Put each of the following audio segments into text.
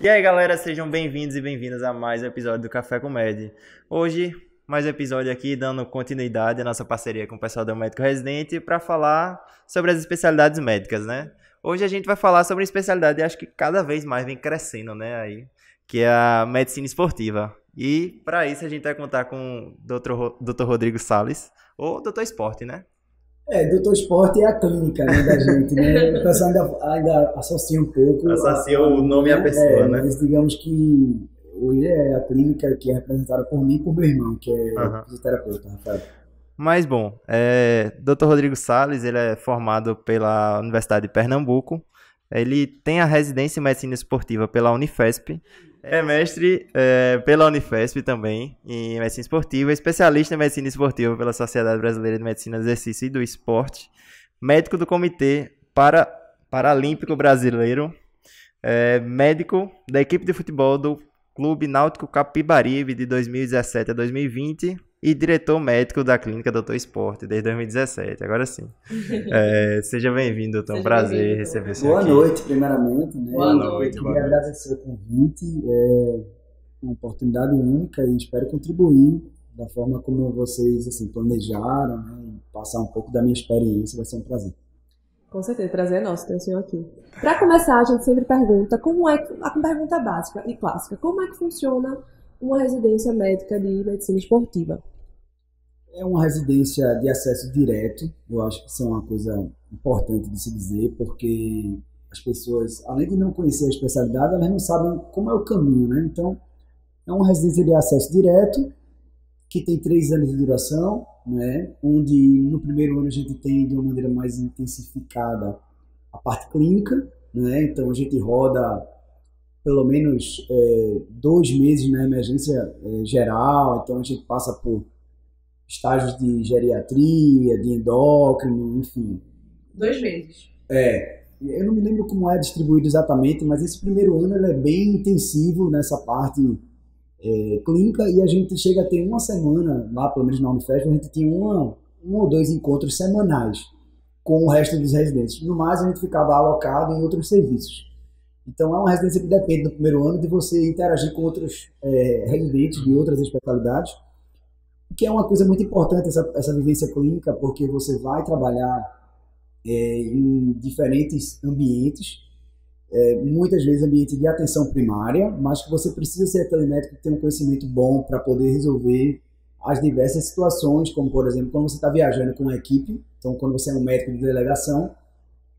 E aí, galera, sejam bem-vindos e bem-vindas a mais um episódio do Café com Med. Hoje, mais um episódio aqui, dando continuidade à nossa parceria com o pessoal do Médico Residente para falar sobre as especialidades médicas, né? Hoje a gente vai falar sobre uma especialidade que acho que cada vez mais vem crescendo, né? Aí, que é a medicina esportiva. E para isso a gente vai contar com o Dr. Rodrigo Salles, ou Dr. Esporte, né? Doutor Esporte é a clínica, né, da gente, né? O pessoal ainda associa um pouco Associa o nome à pessoa, né? mas digamos que hoje é a clínica que é representada por mim e por meu irmão, que é Aham. fisioterapeuta, Rafael. Mas bom, Dr. Rodrigo Salles, ele é formado pela Universidade de Pernambuco, ele tem a residência em Medicina Esportiva pela Unifesp, é mestre pela Unifesp também em Medicina Esportiva, especialista em Medicina Esportiva pela Sociedade Brasileira de Medicina do Exercício e do Esporte, médico do Comitê Paralímpico Brasileiro, médico da equipe de futebol do Clube Náutico Capibaribe de 2017 a 2020 e diretor médico da clínica Doutor Esporte desde 2017. Agora sim. Seja bem-vindo, doutor. É um prazer receber o senhor Boa aqui. noite, primeiramente, né? Boa noite, Eu boa queria noite. agradecer o convite, é uma oportunidade única e espero contribuir da forma como vocês assim, planejaram, né? E passar um pouco da minha experiência, vai ser um prazer. Com certeza, prazer é nosso ter o senhor aqui. Para começar, a gente sempre pergunta a pergunta básica e clássica, como é que funciona uma residência médica de medicina esportiva? É uma residência de acesso direto, eu acho que isso é uma coisa importante de se dizer, porque as pessoas, além de não conhecer a especialidade, elas não sabem como é o caminho, né? Então, é uma residência de acesso direto, que tem 3 anos de duração, né? Onde no primeiro ano a gente tem de uma maneira mais intensificada a parte clínica, né? Então a gente roda pelo menos 2 meses na emergência geral, então a gente passa por estágios de geriatria, de endócrino, enfim. 2 meses. Eu não me lembro como é distribuído exatamente, mas esse primeiro ano ele é bem intensivo nessa parte clínica e a gente chega a ter uma semana, lá pelo menos na Unifesp, a gente tinha um ou dois encontros semanais com o resto dos residentes. No mais, a gente ficava alocado em outros serviços. Então, é uma residência que depende, no primeiro ano, de você interagir com outros residentes de outras especialidades, que é uma coisa muito importante, essa vivência clínica, porque você vai trabalhar em diferentes ambientes, muitas vezes ambiente de atenção primária, mas que você precisa ser aquele médico que tem um conhecimento bom para poder resolver as diversas situações, como, por exemplo, quando você está viajando com uma equipe, então, quando você é um médico de delegação,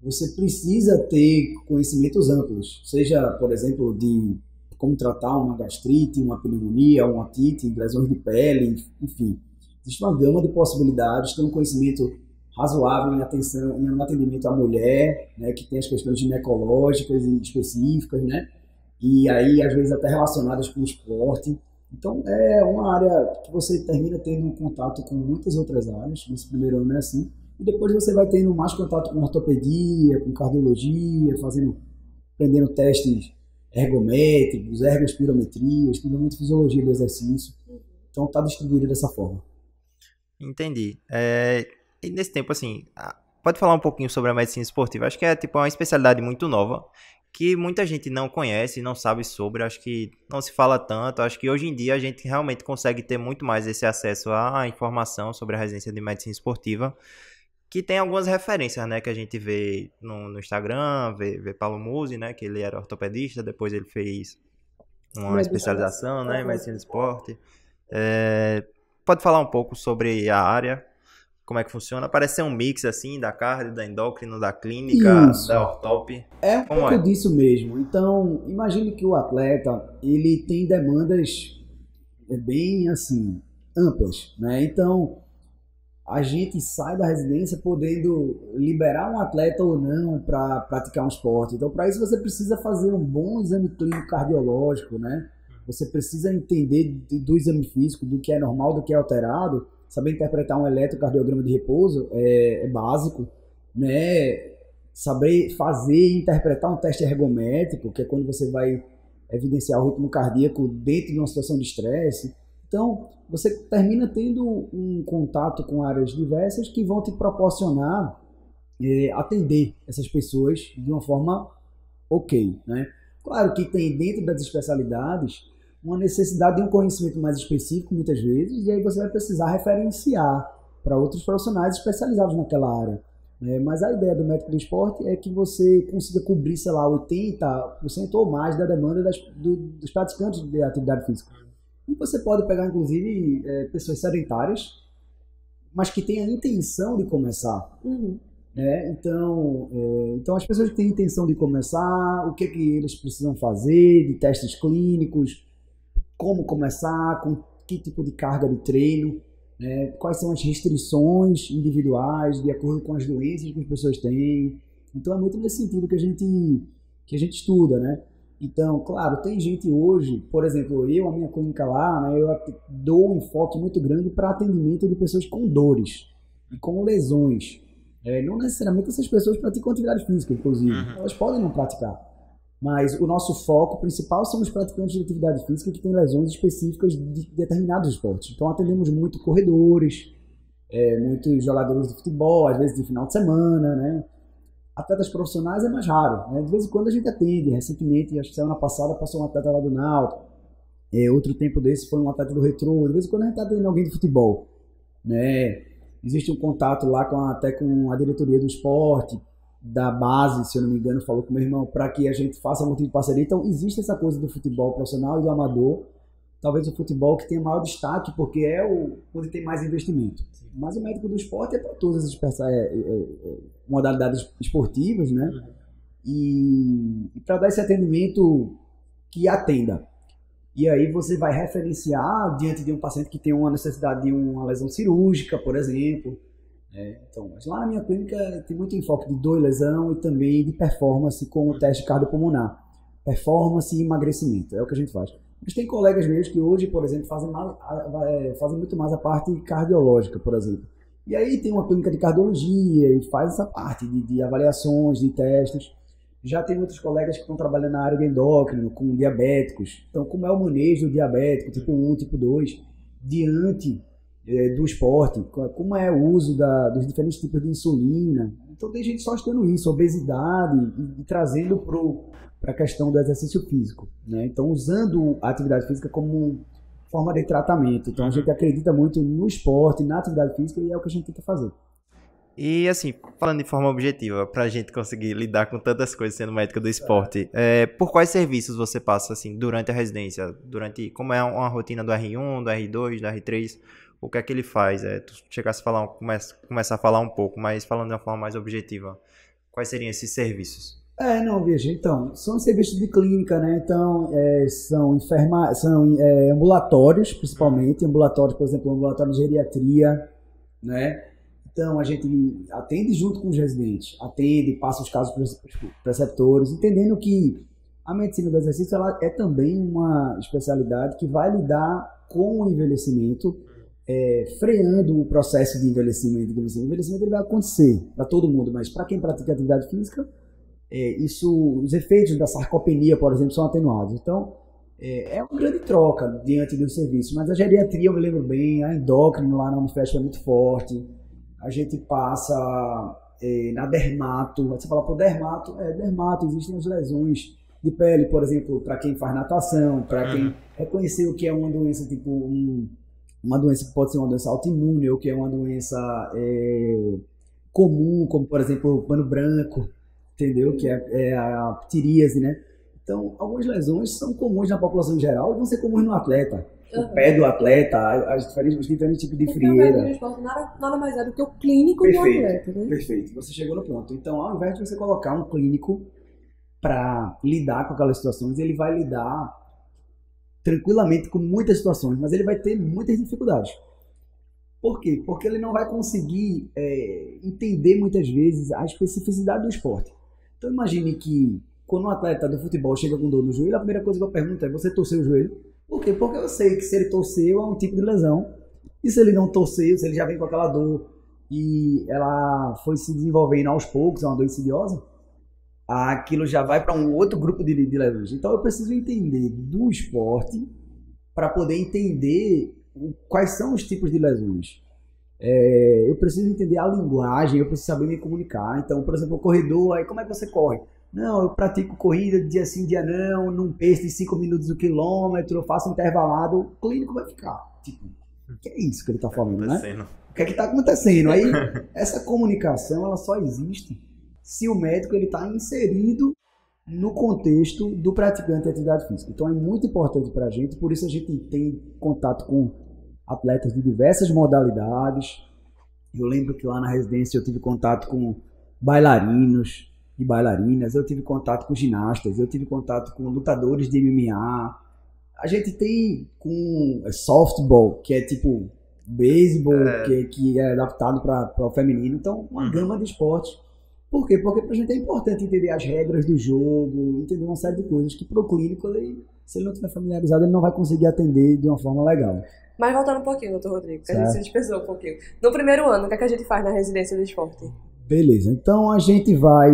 você precisa ter conhecimentos amplos, seja, por exemplo, de como tratar uma gastrite, uma pneumonia, uma otite, lesões de pele, enfim. Existe uma gama de possibilidades, ter um conhecimento razoável em atenção, em um atendimento à mulher, né, que tem as questões ginecológicas e específicas, né, e aí às vezes até relacionadas com o esporte. Então é uma área que você termina tendo um contato com muitas outras áreas, nesse primeiro ano é assim, e depois você vai tendo mais contato com ortopedia, com cardiologia, aprendendo testes ergométricos, ergospirometria, estudando muito fisiologia do exercício. Então está distribuído dessa forma. Entendi. E nesse tempo, assim, pode falar um pouquinho sobre a medicina esportiva? Acho que é tipo uma especialidade muito nova, que muita gente não conhece, não sabe sobre, acho que não se fala tanto. Acho que hoje em dia a gente realmente consegue ter muito mais esse acesso à informação sobre a residência de medicina esportiva, que tem algumas referências, né, que a gente vê no Instagram, vê Paulo Musi, né, que ele era ortopedista, depois ele fez uma especialização, né, em medicina do esporte. Pode falar um pouco sobre a área, como é que funciona? Parece ser um mix, assim, da cardio, da endócrino, da clínica, Isso. da ortop. É um Como pouco é? disso mesmo. Então, imagine que o atleta, ele tem demandas bem, assim, amplas, né? Então, a gente sai da residência podendo liberar um atleta ou não para praticar um esporte. Então, para isso você precisa fazer um bom exame clínico cardiológico, né? Você precisa entender do exame físico, do que é normal, do que é alterado. Saber interpretar um eletrocardiograma de repouso é básico, né? Saber fazer e interpretar um teste ergométrico, que é quando você vai evidenciar o ritmo cardíaco dentro de uma situação de estresse. Então, você termina tendo um contato com áreas diversas que vão te proporcionar atender essas pessoas de uma forma ok, né? Claro que tem dentro das especialidades uma necessidade de um conhecimento mais específico, muitas vezes, e aí você vai precisar referenciar para outros profissionais especializados naquela área. Mas a ideia do médico do esporte é que você consiga cobrir, sei lá, 80% ou mais da demanda dos praticantes de atividade física. E você pode pegar, inclusive, pessoas sedentárias, mas que têm a intenção de começar. Uhum. Então, as pessoas que têm intenção de começar, o que eles precisam fazer, de testes clínicos, como começar, com que tipo de carga de treino, quais são as restrições individuais de acordo com as doenças que as pessoas têm. Então é muito nesse sentido que a gente estuda, né? Então, claro, tem gente hoje, por exemplo, a minha clínica lá, né, eu dou um enfoque muito grande para atendimento de pessoas com dores e com lesões. Não necessariamente essas pessoas praticam atividade física, inclusive. Elas podem não praticar. Mas o nosso foco principal são os praticantes de atividade física que têm lesões específicas de determinados esportes. Então atendemos muito corredores, muitos jogadores de futebol, às vezes de final de semana, né? Atletas profissionais é mais raro, né? De vez em quando a gente atende. Recentemente, acho que semana passada, passou um atleta lá do Náutico. Outro tempo desse foi um atleta do Retrô. De vez em quando a gente está atendendo alguém de futebol, né? Existe um contato lá até com a diretoria do esporte, da base, se eu não me engano, falou com o meu irmão, para que a gente faça um tipo de parceria. Então, existe essa coisa do futebol profissional e do amador. Talvez o futebol que tenha maior destaque, porque onde tem mais investimento. Sim. Mas o médico do esporte é para todas as modalidades esportivas, né? E para dar esse atendimento que atenda. E aí você vai referenciar diante de um paciente que tem uma necessidade de uma lesão cirúrgica, por exemplo. Então, mas lá na minha clínica tem muito enfoque de dor e lesão e também de performance com o teste cardiopulmonar. Performance e emagrecimento, é o que a gente faz. Mas tem colegas meus que hoje, por exemplo, fazem muito mais a parte cardiológica, por exemplo. E aí tem uma clínica de cardiologia e faz essa parte de avaliações, de testes. Já tem outros colegas que estão trabalhando na área de endócrino, com diabéticos. Então, como é o manejo do diabético, tipo 1, tipo 2, diante do esporte, como é o uso dos diferentes tipos de insulina. Então, tem gente só estudando isso, obesidade, e trazendo para a questão do exercício físico, né? Então, usando a atividade física como forma de tratamento. Então, a gente acredita muito no esporte, na atividade física, e é o que a gente tenta fazer. E assim, falando de forma objetiva, pra gente conseguir lidar com tantas coisas sendo médico do esporte, por quais serviços você passa assim durante a residência? Como é uma rotina do R1, do R2, do R3? O que é que ele faz? Tu chegasse a começar a falar um pouco, mas falando de uma forma mais objetiva, quais seriam esses serviços? Veja, então, são serviços de clínica, né? Então, são ambulatórios, principalmente, ambulatórios, por exemplo, ambulatório de geriatria, né? Então, a gente atende junto com os residentes, passa os casos para os preceptores, entendendo que a medicina do exercício ela é também uma especialidade que vai lidar com o envelhecimento, freando o processo de envelhecimento. O envelhecimento ele vai acontecer para todo mundo, mas para quem pratica atividade física, os efeitos da sarcopenia, por exemplo, são atenuados. Então, é uma grande troca diante do serviço. Mas a geriatria, eu me lembro bem, a endócrino lá na Unifesp é muito forte. A gente passa na dermato. Você fala, pô, dermato, existem as lesões de pele, por exemplo, para quem faz natação, para quem reconhecer o que é uma doença, tipo uma doença que pode ser uma doença autoimune, ou que é uma doença comum, como, por exemplo, o pano branco, entendeu? Que é a ptiríase, né? Então, algumas lesões são comuns na população em geral e vão ser comuns no atleta. O pé do atleta, os diferentes tipos de frieira. O esporte nada mais é do que o clínico do atleta, né? Perfeito, você chegou no ponto. Então, ao invés de você colocar um clínico para lidar com aquelas situações, ele vai lidar tranquilamente com muitas situações, mas ele vai ter muitas dificuldades. Por quê? Porque ele não vai conseguir entender muitas vezes a especificidade do esporte. Então, imagine que quando um atleta do futebol chega com dor no joelho, a primeira coisa que eu pergunto é: você torceu o joelho? Por quê? Porque eu sei que se ele torceu é um tipo de lesão. E se ele não torceu, se ele já vem com aquela dor e ela foi se desenvolvendo aos poucos, é uma dor insidiosa, aquilo já vai para um outro grupo de lesões. Então eu preciso entender do esporte para poder entender quais são os tipos de lesões. Eu preciso entender a linguagem, eu preciso saber me comunicar. Então, por exemplo, o corredor, aí como é que você corre? Não, eu pratico corrida de dia sim, dia não, num pace de 5 minutos o quilômetro, eu faço intervalado, o clínico vai ficar, tipo, o que é isso que ele tá falando, né? O que é que tá acontecendo? Aí, essa comunicação, ela só existe se o médico ele tá inserido no contexto do praticante de atividade física. Então, é muito importante pra gente, por isso a gente tem contato com atletas de diversas modalidades. Eu lembro que lá na residência eu tive contato com bailarinos e bailarinas, eu tive contato com ginastas, eu tive contato com lutadores de MMA. A gente tem com softball, que é tipo beisebol, que é adaptado para o feminino. Então, uma gama de esportes. Por quê? Porque pra gente é importante entender as regras do jogo, entender uma série de coisas que pro clínico, se ele não estiver familiarizado, ele não vai conseguir atender de uma forma legal. Mas voltando um pouquinho, doutor Rodrigo, que a gente se dispersou um pouquinho. No primeiro ano, o que é que a gente faz na residência de esporte? Beleza, então a gente vai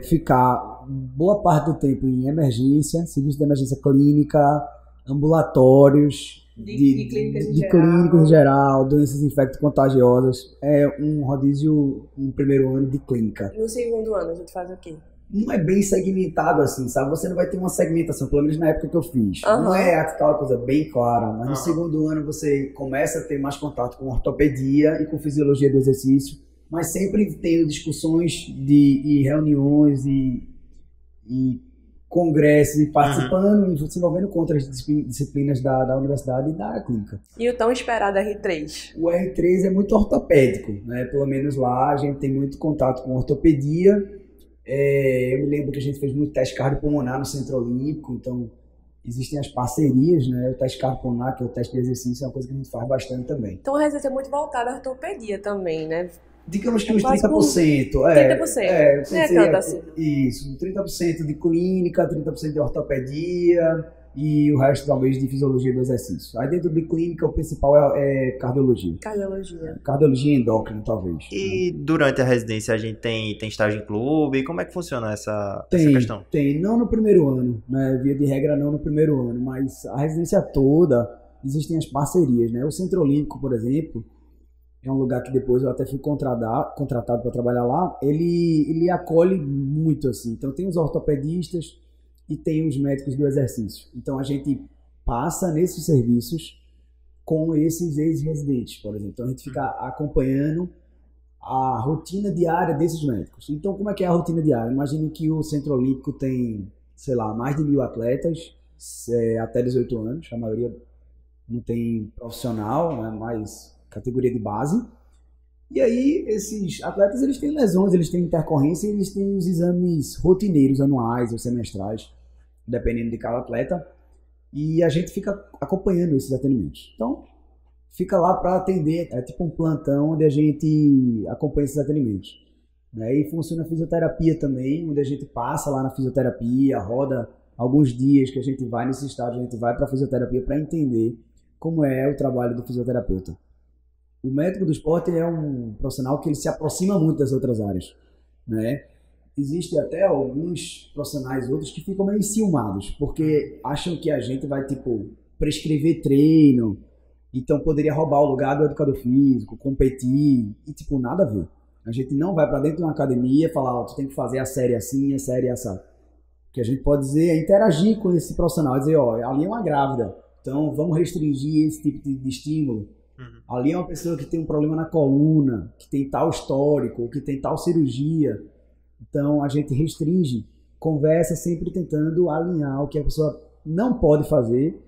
ficar boa parte do tempo em emergência, serviço de emergência clínica, ambulatórios, de clínicos em geral, doenças infecto-contagiosas. É um rodízio no primeiro ano de clínica. E no segundo ano a gente faz o quê? Não é bem segmentado assim, sabe? Você não vai ter uma segmentação, pelo menos na época que eu fiz. Não é aquela coisa bem clara, mas no segundo ano você começa a ter mais contato com ortopedia e com fisiologia do exercício, mas sempre tendo discussões e reuniões e congressos e participando e se envolvendo com outras disciplinas da universidade e da área clínica. E o tão esperado R3? O R3 é muito ortopédico, né? Pelo menos lá a gente tem muito contato com ortopedia. Eu me lembro que a gente fez muito teste cardiopulmonar no Centro Olímpico, então existem as parcerias, né? O teste cardiopulmonar, que é o teste de exercício, é uma coisa que a gente faz bastante também. Então a residência é muito voltada à ortopedia também, né? Digamos que uns 30%. 30%. Tanto assim. Isso, 30% de clínica, 30% de ortopedia e o resto talvez de fisiologia do exercício. Aí dentro de clínica o principal é cardiologia. Cardiologia endócrina, talvez. E durante a residência a gente tem estágio em clube? Como é que funciona essa questão? Tem, não no primeiro ano, né? Via de regra não no primeiro ano, mas a residência toda existem as parcerias, né? O Centro Olímpico, por exemplo, é um lugar que depois eu até fui contratado para trabalhar lá. Ele acolhe muito, assim. Então tem os ortopedistas e tem os médicos do exercício. Então a gente passa nesses serviços com esses ex-residentes, por exemplo. Então a gente fica acompanhando a rotina diária desses médicos. Então como é que é a rotina diária? Imagine que o Centro Olímpico tem, sei lá, mais de 1.000 atletas até 18 anos. A maioria não tem profissional, né, mas categoria de base. E aí, esses atletas, eles têm lesões, eles têm intercorrência, eles têm os exames rotineiros, anuais ou semestrais, dependendo de cada atleta. E a gente fica acompanhando esses atendimentos. Então, fica lá para atender, é tipo um plantão onde a gente acompanha esses atendimentos. Né? E funciona a fisioterapia também, onde a gente passa lá na fisioterapia, roda alguns dias que a gente vai nesse estágio, a gente vai para a fisioterapia para entender como é o trabalho do fisioterapeuta. O médico do esporte é um profissional que ele se aproxima muito das outras áreas, né? Existem até alguns profissionais outros que ficam meio enciumados, porque acham que a gente vai, tipo, prescrever treino, então poderia roubar o lugar do educador físico, competir, e, tipo, nada a ver. A gente não vai para dentro de uma academia e falar, tu tem que fazer a série assim, a série essa. O que a gente pode dizer é interagir com esse profissional, dizer, ó, ali é uma grávida, então vamos restringir esse tipo de estímulo. Ali é uma pessoa que tem um problema na coluna, que tem tal histórico, que tem tal cirurgia. Então a gente restringe, conversa sempre tentando alinhar o que a pessoa não pode fazer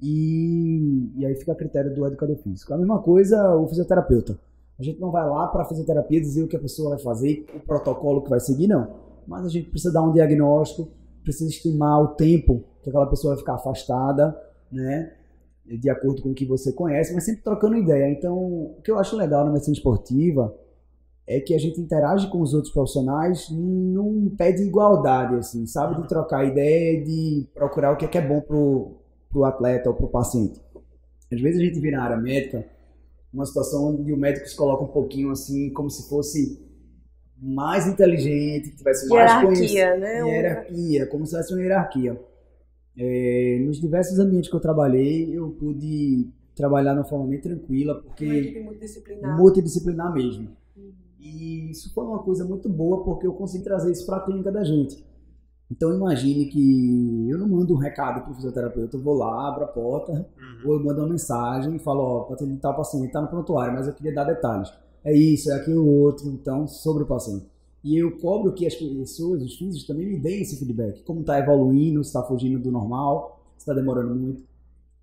e aí fica a critério do educador físico. A mesma coisa o fisioterapeuta. A gente não vai lá para a fisioterapia dizer o que a pessoa vai fazer, o protocolo que vai seguir, não. Mas a gente precisa dar um diagnóstico, precisa estimar o tempo que aquela pessoa vai ficar afastada, né? De acordo com o que você conhece, mas sempre trocando ideia. Então, o que eu acho legal na medicina esportiva é que a gente interage com os outros profissionais num pé de igualdade, assim, sabe? De trocar ideia, de procurar o que é bom pro atleta ou pro paciente. Às vezes a gente vê na área médica uma situação onde o médico se coloca um pouquinho assim, como se fosse mais inteligente, tivesse mais conhecimento. Né? Hierarquia, como se tivesse uma hierarquia. Nos diversos ambientes que eu trabalhei, eu pude trabalhar de uma forma bem tranquila, porque multidisciplinar mesmo. E isso foi uma coisa muito boa, porque eu consegui trazer isso para a clínica da gente. Então imagine que eu não mando um recado para o fisioterapeuta, eu vou lá, abro a porta, ou eu mando uma mensagem e falo, ó, para atender tal paciente, está no prontuário, mas eu queria dar detalhes. É isso, é aquilo outro, então, sobre o paciente. E eu cobro que as pessoas, os físicos, também me deem esse feedback. Como está evoluindo, se está fugindo do normal, se está demorando muito.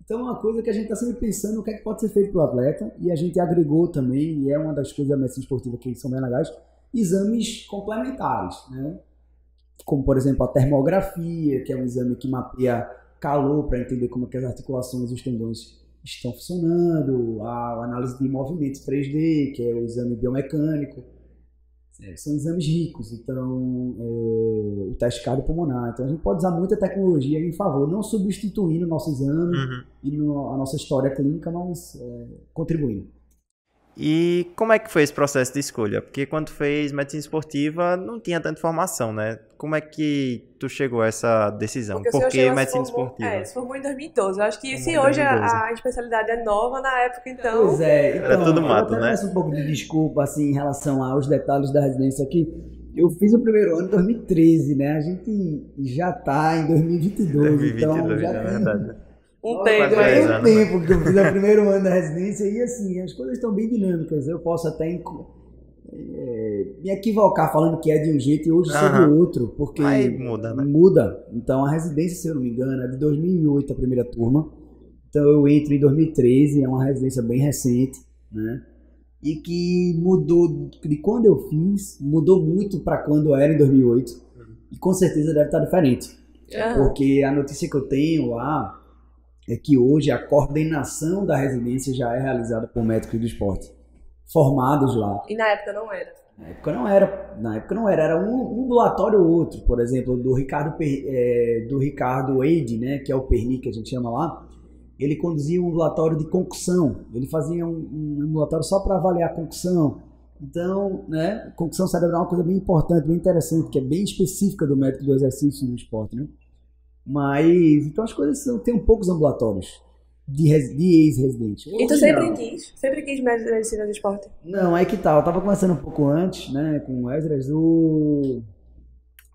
Então é uma coisa que a gente está sempre pensando o que é que pode ser feito para o atleta, e a gente agregou também, e é uma das coisas da medicina esportiva que são bem legais, exames complementares, né? Como, por exemplo, a termografia, que é um exame que mapeia calor para entender como é que as articulações e os tendões estão funcionando, a análise de movimentos 3D, que é o exame biomecânico. São exames ricos, então, o teste cardiopulmonar. Então, a gente pode usar muita tecnologia em favor, não substituindo o nosso exame e a nossa história clínica, mas contribuindo. E como é que foi esse processo de escolha? Porque quando tu fez medicina esportiva, não tinha tanta informação, né? Como é que tu chegou a essa decisão? Por que medicina esportiva? Se formou em 2012. Eu acho que se hoje a especialidade é nova, na época, então... Pois é. Então, era tudo mato, né? Peço um pouco de desculpa, assim, em relação aos detalhes da residência aqui. Eu fiz o primeiro ano em 2013, né? A gente já tá em 2022, então já tem... verdade. Um tempo que eu fiz o primeiro ano da residência e assim, as coisas estão bem dinâmicas. Eu posso até me equivocar falando que é de um jeito e hoje ser de outro, porque aí muda, né? Muda. Então a residência, se eu não me engano, é de 2008 a primeira turma. Então eu entro em 2013, é uma residência bem recente, né? E que mudou de quando eu fiz, mudou muito para quando eu era em 2008. E com certeza deve estar diferente. Porque a notícia que eu tenho lá é que hoje a coordenação da residência já é realizada por médicos do esporte, formados lá. E na época não era? Na época não era, era um ambulatório ou outro, por exemplo, do Ricardo Eide, né, que é o Perni que a gente chama lá, ele conduzia um ambulatório de concussão, ele fazia um ambulatório só para avaliar a concussão. Então, né, concussão cerebral é uma coisa bem importante, bem interessante, que é bem específica do método do exercício no esporte, né? Mas, então as coisas tem poucos ambulatórios de ex-residente. E tu sempre quis medicina do esporte? Não, aí que tá, eu tava conversando um pouco antes, né, com o Esdras,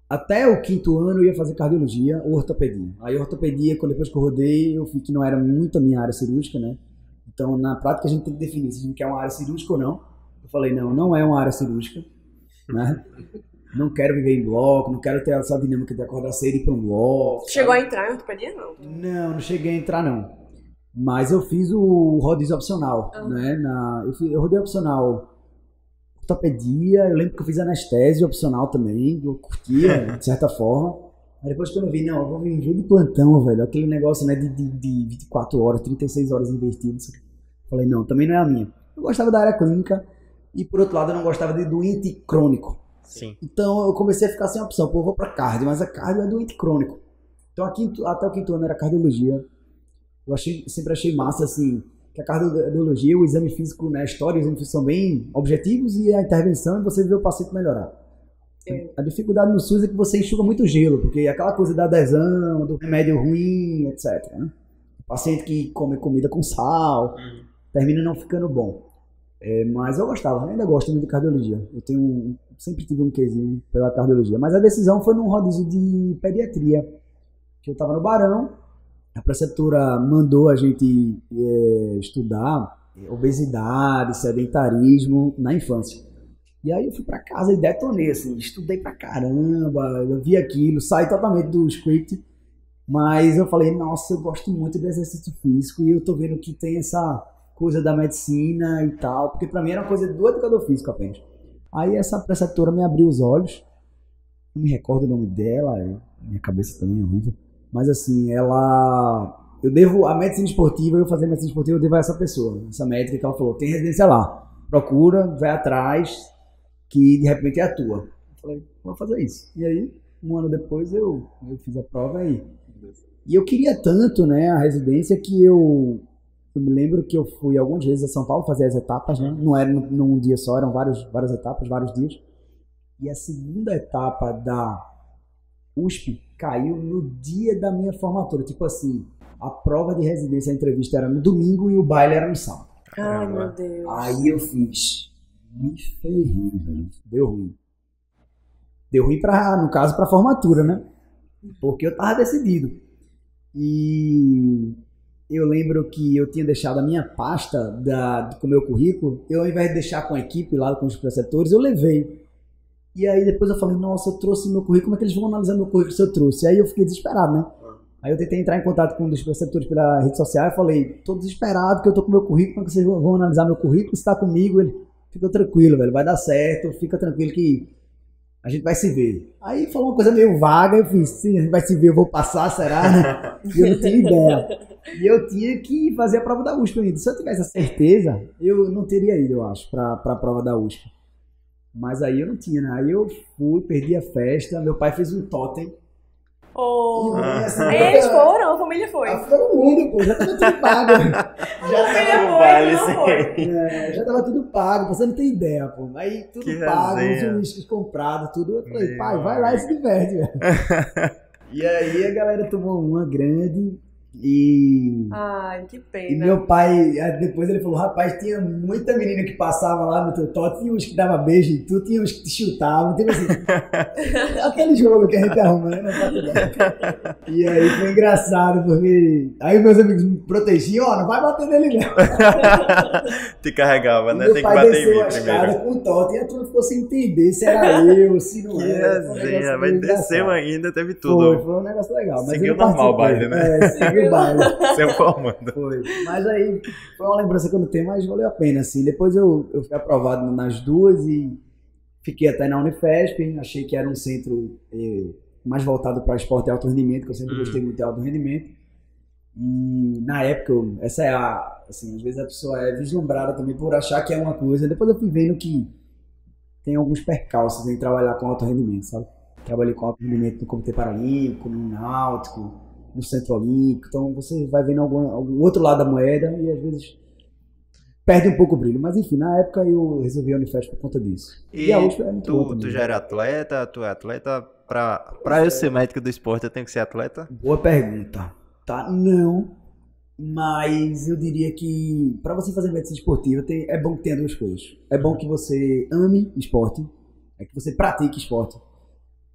até o 5º ano eu ia fazer cardiologia ou ortopedia. Aí ortopedia, depois que eu rodei, eu vi que não era muito a minha área cirúrgica, né, então na prática a gente tem que definir se a gente quer uma área cirúrgica ou não. Eu falei, não é uma área cirúrgica, né. Não quero viver em bloco, não quero ter essa dinâmica de acordar cedo e ir para um bloco. Chegou a entrar em ortopedia, não? Não cheguei a entrar, não. Mas eu fiz o rodízio opcional, né? Eu rodei opcional ortopedia, eu lembro que eu fiz anestesia opcional também, eu curtia, de certa forma. Mas depois quando eu vi, eu vou viver de plantão, velho, aquele negócio, né, de 24 horas, 36 horas investidas. Falei, não, também não é a minha. Eu gostava da área clínica e, por outro lado, eu não gostava de doente crônico. Sim. Então eu comecei a ficar sem opção. Pô, eu vou pra cardio, mas a cardio é doente crônico. Então até o 5º ano era cardiologia. Eu sempre achei massa, assim, que a cardiologia, o exame físico, né, a história, os exames físicos são bem objetivos e a intervenção é você ver o paciente melhorar. A dificuldade no SUS é que você enxuga muito gelo, porque aquela coisa da adesão, do remédio ruim, etc. Né? O paciente que come comida com sal, termina não ficando bom. Mas eu gostava, ainda gosto muito de cardiologia. Sempre tive um quezinho pela cardiologia. Mas a decisão foi num rodízio de pediatria, que eu estava no Barão, a preceptora mandou a gente estudar obesidade, sedentarismo na infância. E aí eu fui pra casa e detonei, assim, estudei pra caramba, eu vi aquilo, saí totalmente do script, mas eu falei, nossa, eu gosto muito do exercício físico e eu tô vendo que tem essa coisa da medicina e tal, porque pra mim era uma coisa do educador físico apenas. Aí essa preceptora me abriu os olhos, não me recordo o nome dela, minha cabeça também é horrível, mas assim, eu devo a medicina esportiva, eu fazer medicina esportiva, eu devo a essa pessoa, essa médica que ela falou, tem residência lá, procura, vai atrás, que de repente é a tua. Eu falei, vou fazer isso. E aí, um ano depois eu fiz a prova aí. E eu queria tanto, né, a residência que eu me lembro que eu fui algumas vezes a São Paulo fazer as etapas, né? Não era num dia só, eram várias etapas, vários dias. E a segunda etapa da USP caiu no dia da minha formatura. Tipo assim, a prova de residência, a entrevista era no domingo e o baile era no sábado. Ai, meu Deus. Aí eu fiz, me ferrei, velho. Deu ruim. Deu ruim, no caso, pra formatura, né? porque eu tava decidido. E eu lembro que eu tinha deixado a minha pasta com o meu currículo, eu ao invés de deixar com a equipe lá, com os preceptores, eu levei. E aí depois eu falei, nossa, eu trouxe meu currículo, como é que eles vão analisar meu currículo se eu trouxe? Aí eu fiquei desesperado, né? Aí eu tentei entrar em contato com um dos preceptores pela rede social e falei, tô desesperado que eu tô com meu currículo, como é que vocês vão analisar meu currículo? Se tá comigo, ele fica tranquilo, velho, vai dar certo, fica tranquilo que a gente vai se ver. Aí falou uma coisa meio vaga, eu fiz, se a gente vai se ver, eu vou passar, será? Né? E eu não tinha ideia. E eu tinha que fazer a prova da USP ainda. Se eu tivesse a certeza, eu não teria ido, eu acho, pra prova da USP. Mas aí eu não tinha, né? Aí eu fui, perdi a festa, meu pai fez um totem. Oh. Eles foram? A família foi? Todo mundo, pô, já tava tudo pago. Já tava tudo pago, você não tem ideia, pô. Aí tudo que pago, resenha. os uísques comprados, tudo. Eu falei, pai, vai lá e se diverte, velho. E aí a galera tomou uma grande e... Ai, que pena. E meu pai, depois ele falou, rapaz, tinha muita menina que passava lá no teu tote, tinha uns que dava beijo em tu, tinha uns que te chutavam, tipo assim, aquele jogo que a gente arruma, né, na faculdade. E aí foi engraçado, porque aí meus amigos me protegiam, ó, não vai bater nele não. Te carregava, né? Meu Tem que pai bater em desceu mim a escada primeiro. com o tote e a turma ficou sem entender se era eu, se não Que era. Foi um resenha, negócio mas meio desceu engraçado. ainda, teve tudo. Foi um negócio legal. Mas Seguiu eu não normal o participei. baile, né? Seguiu o baile. Seu comando. Foi. Mas aí foi uma lembrança que eu não tenho, mas valeu a pena, assim. Depois eu fui aprovado nas duas e fiquei até na Unifesp. Achei que era um centro mais voltado para esporte e alto rendimento, que eu sempre gostei muito de alto rendimento. E na época, essa é assim, às vezes a pessoa é vislumbrada também por achar que é uma coisa. Depois eu fui vendo que tem alguns percalços em trabalhar com alto rendimento, sabe? Trabalhei com alto rendimento no Comitê Paralímpico, no Náutico, no Centro Olímpico, então você vai vendo algum outro lado da moeda e às vezes perde um pouco o brilho. Mas enfim, na época eu resolvi a Unifesp por conta disso. E a USP é muito boa tu também. já era atleta? Tu é atleta? Pra eu ser médico do esporte, eu tenho que ser atleta? Boa pergunta. Tá? Não, mas eu diria que para você fazer medicina esportiva é bom que tenha duas coisas. É bom que você ame esporte, é que você pratique esporte,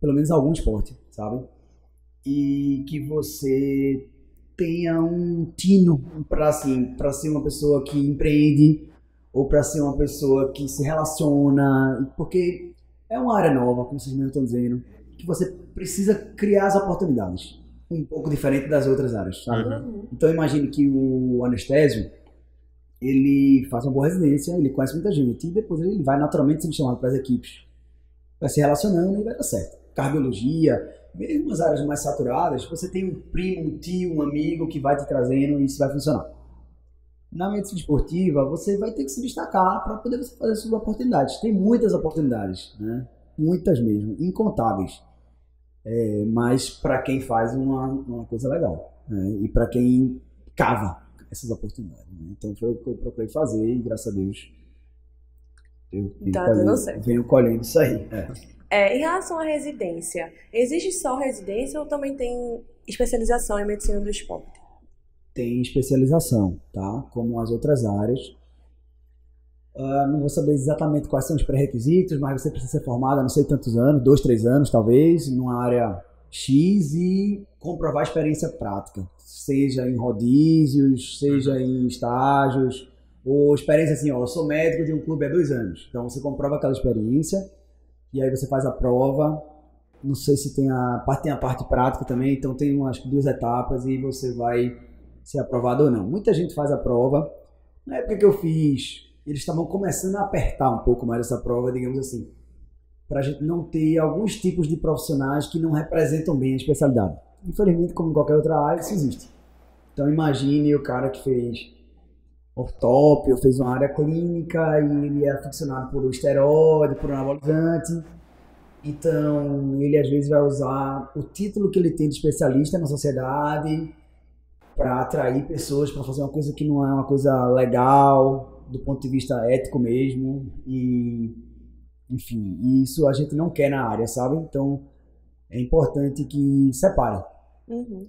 pelo menos algum esporte, sabe? E que você tenha um tino para ser uma pessoa que empreende ou para ser uma pessoa que se relaciona, porque é uma área nova, como vocês mesmo estão dizendo, que você precisa criar as oportunidades, um pouco diferente das outras áreas, sabe? Então imagine que o anestésio, ele faz uma boa residência, ele conhece muita gente e depois ele vai naturalmente sendo chamado para as equipes, vai se relacionando e vai dar certo. Cardiologia, mesmo as áreas mais saturadas, você tem um primo, um tio, um amigo que vai te trazendo e isso vai funcionar. Na medicina esportiva, você vai ter que se destacar para poder fazer suas oportunidades. Tem muitas oportunidades, né? Muitas mesmo, incontáveis. Mas para quem faz uma coisa legal, né? E para quem cava essas oportunidades. Né? Então foi o que eu procurei fazer e graças a Deus eu venho colhendo isso aí. Em relação à residência, existe só residência ou também tem especialização em medicina do esporte? Tem especialização, tá? Como as outras áreas. Não vou saber exatamente quais são os pré-requisitos, mas você precisa ser formado há não sei tantos anos, 2, 3 anos talvez, numa área X e comprovar a experiência prática, seja em rodízios, seja em estágios, ou experiência assim, eu sou médico de um clube há 2 anos. Então você comprova aquela experiência e aí você faz a prova. Não sei se tem a parte prática também, então tem acho que 2 etapas e você vai ser aprovado ou não. Muita gente faz a prova. Na época que eu fiz, eles estavam começando a apertar um pouco mais essa prova, digamos assim, para a gente não ter alguns tipos de profissionais que não representam bem a especialidade. Infelizmente, como em qualquer outra área, isso existe. Então imagine o cara que fez ortópio, fez uma área clínica e ele é aficionado por esteroide, por anabolizante. Então ele às vezes vai usar o título que ele tem de especialista na sociedade para atrair pessoas para fazer uma coisa que não é uma coisa legal do ponto de vista ético mesmo. E enfim, isso a gente não quer na área, sabe? Então é importante que separe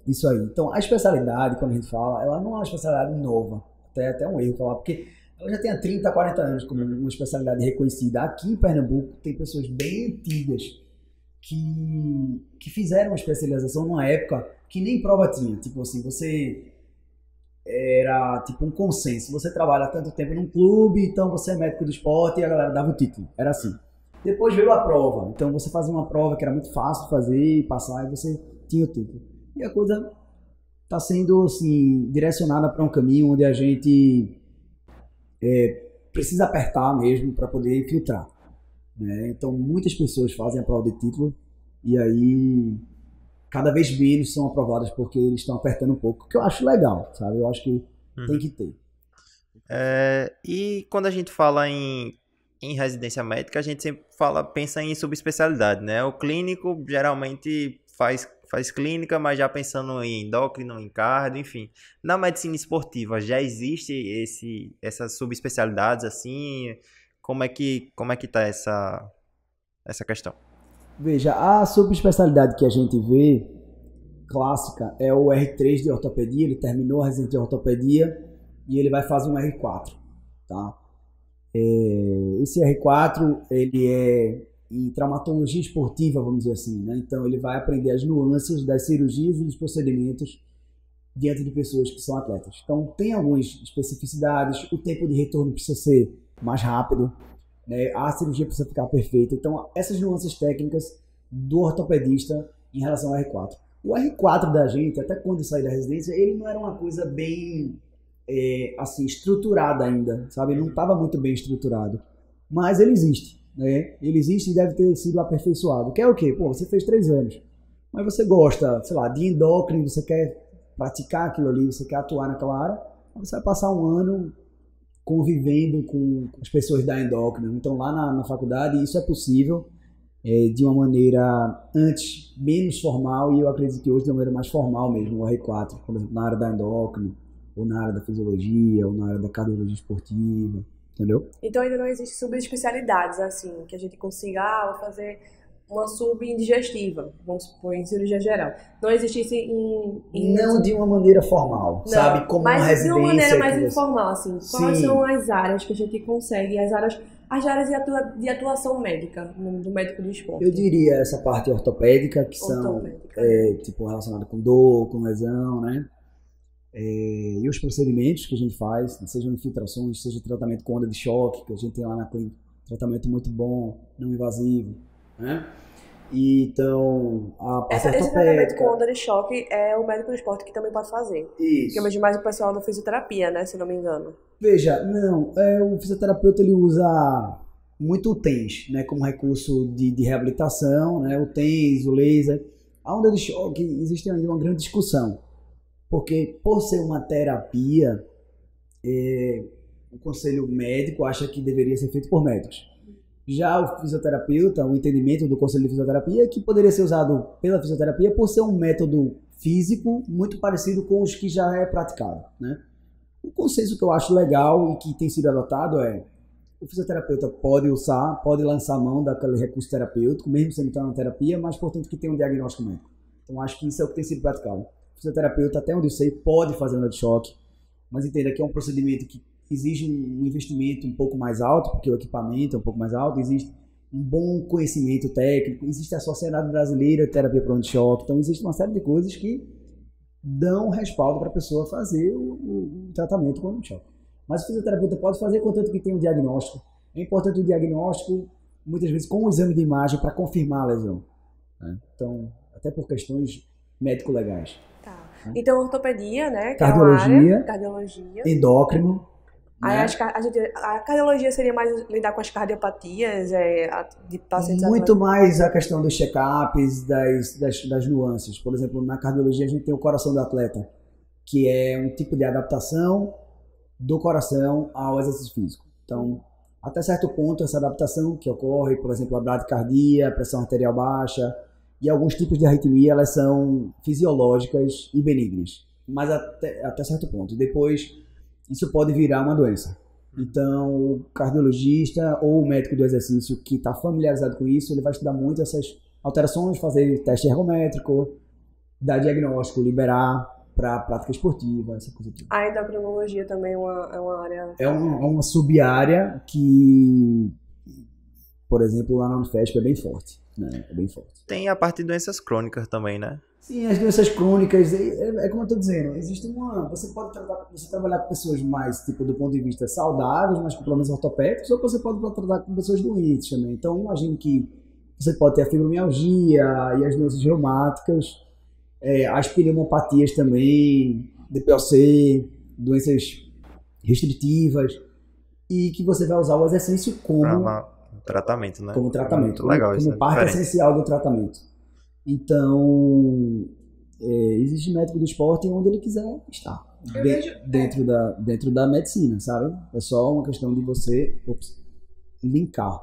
isso aí. Então a especialidade, quando a gente fala, ela não é uma especialidade nova. Até um erro falar, porque ela já tem há 30, 40 anos como uma especialidade reconhecida. Aqui em Pernambuco tem pessoas bem antigas que que fizeram uma especialização numa época que nem prova tinha. Tipo assim, você era tipo um consenso. Você trabalha tanto tempo num clube, então você é médico do esporte e a galera dava o título. Era assim. Depois veio a prova. Então você fazia uma prova que era muito fácil de fazer e passar e você tinha o título. E a coisa está sendo assim, direcionada para um caminho onde a gente precisa apertar mesmo para poder filtrar. Né? Então muitas pessoas fazem a prova de título e aí cada vez menos são aprovadas porque eles estão apertando um pouco, que eu acho legal, sabe? Eu acho que tem que ter. E quando a gente fala em residência médica, a gente sempre pensa em subespecialidade, né? O clínico geralmente faz clínica, mas já pensando em endócrino, em cardio, enfim. Na medicina esportiva já existe essas subespecialidades assim? Como é que tá essa questão? Veja, a subespecialidade que a gente vê, clássica, é o R3 de ortopedia. Ele terminou a residência de ortopedia e ele vai fazer um R4, tá? Esse R4, ele é em traumatologia esportiva, vamos dizer assim, né? Então ele vai aprender as nuances das cirurgias e dos procedimentos diante de pessoas que são atletas. Então tem algumas especificidades, o tempo de retorno precisa ser mais rápido, né? A cirurgia precisa ficar perfeita. Então essas nuances técnicas do ortopedista em relação ao R4. O R4 da gente, até quando eu saí da residência, ele não era uma coisa bem assim, estruturada ainda, sabe? Ele não estava muito bem estruturado, mas ele existe, né? Ele existe e deve ter sido aperfeiçoado. Que é o quê? Pô, você fez 3 anos, mas você gosta, sei lá, de endócrino, você quer praticar aquilo ali, você quer atuar naquela área, você vai passar um ano convivendo com as pessoas da endócrino. Então lá na faculdade isso é possível de uma maneira antes menos formal, e eu acredito que hoje de uma maneira mais formal mesmo, o R4, por exemplo, na área da endócrino, ou na área da fisiologia, ou na área da cardiologia esportiva, entendeu? Então ainda não existe subespecialidades, assim, que a gente consiga, vou fazer uma subindigestiva, vamos supor, em cirurgia geral. Não existe isso Não de uma maneira formal, não, sabe? Como uma residência. Mas de uma maneira mais informal, assim. Quais são as áreas que a gente consegue, as áreas de atuação médica, do médico do esporte? Eu diria essa parte ortopédica, que são tipo relacionada com dor, com lesão, né? E os procedimentos que a gente faz, sejam infiltrações, seja tratamento com onda de choque, que a gente tem lá na clínica, tratamento muito bom, não invasivo, né? E então, a parte esse tratamento com onda de choque é o médico do esporte que também pode fazer. Isso. Que eu vejo mais o pessoal da fisioterapia, né, se não me engano. Veja, não, o fisioterapeuta ele usa muito o TENS, né, como recurso de reabilitação, né, o TENS, o laser. A onda de choque, existe ainda uma grande discussão. Porque, por ser uma terapia, o conselho médico acha que deveria ser feito por médicos. Já o fisioterapeuta, o entendimento do conselho de fisioterapia é que poderia ser usado pela fisioterapia por ser um método físico muito parecido com os que já é praticado, né? O consenso que eu acho legal e que tem sido adotado o fisioterapeuta pode lançar mão daquele recurso terapêutico, mesmo sem estar na terapia, mas, portanto, que tenha um diagnóstico médico. Então, acho que isso é o que tem sido praticado. O fisioterapeuta, até onde eu sei, pode fazer onda de choque, mas entenda que é um procedimento que exige um investimento um pouco mais alto, porque o equipamento é um pouco mais alto, existe um bom conhecimento técnico, existe a Sociedade Brasileira de Terapia para Onda de Choque, então existe uma série de coisas que dão respaldo para a pessoa fazer o tratamento com onda de choque. Mas o fisioterapeuta pode fazer, contanto que tenha um diagnóstico. É importante o diagnóstico, muitas vezes com um exame de imagem para confirmar a lesão, né? Então, até por questões médico-legais. Tá. Então, ortopedia, né? Que cardiologia, é uma área, cardiologia, endócrino. Aí a cardiologia seria mais lidar com as cardiopatias de pacientes muito mais a questão dos check-ups, das nuances. Por exemplo, na cardiologia a gente tem o coração do atleta, que é um tipo de adaptação do coração ao exercício físico. Então, até certo ponto, essa adaptação que ocorre, por exemplo, a bradicardia, a pressão arterial baixa e alguns tipos de arritmia, elas são fisiológicas e benignas, mas até certo ponto. Depois, isso pode virar uma doença. Então, o cardiologista ou o médico do exercício que está familiarizado com isso, ele vai estudar muito essas alterações, fazer teste ergométrico, dar diagnóstico, liberar para prática esportiva, essa coisa toda. A endocrinologia também é uma área... É uma sub-área que, por exemplo, lá na Unifesp é bem forte. né? É bem forte. Tem a parte de doenças crônicas também, né? Sim, as doenças crônicas, como eu estou dizendo, existe você pode trabalhar com pessoas mais, tipo, do ponto de vista saudáveis, mas com problemas ortopédicos, ou você pode tratar com pessoas doentes também. Então, imagino que você pode ter a fibromialgia e as doenças reumáticas, as pneumopatias também, DPOC, doenças restritivas, e que você vai usar o exercício como tratamento, né? Como tratamento, Muito legal, como parte essencial do tratamento. Então, existe médico do esporte onde ele quiser estar, dentro da medicina, sabe? É só uma questão de você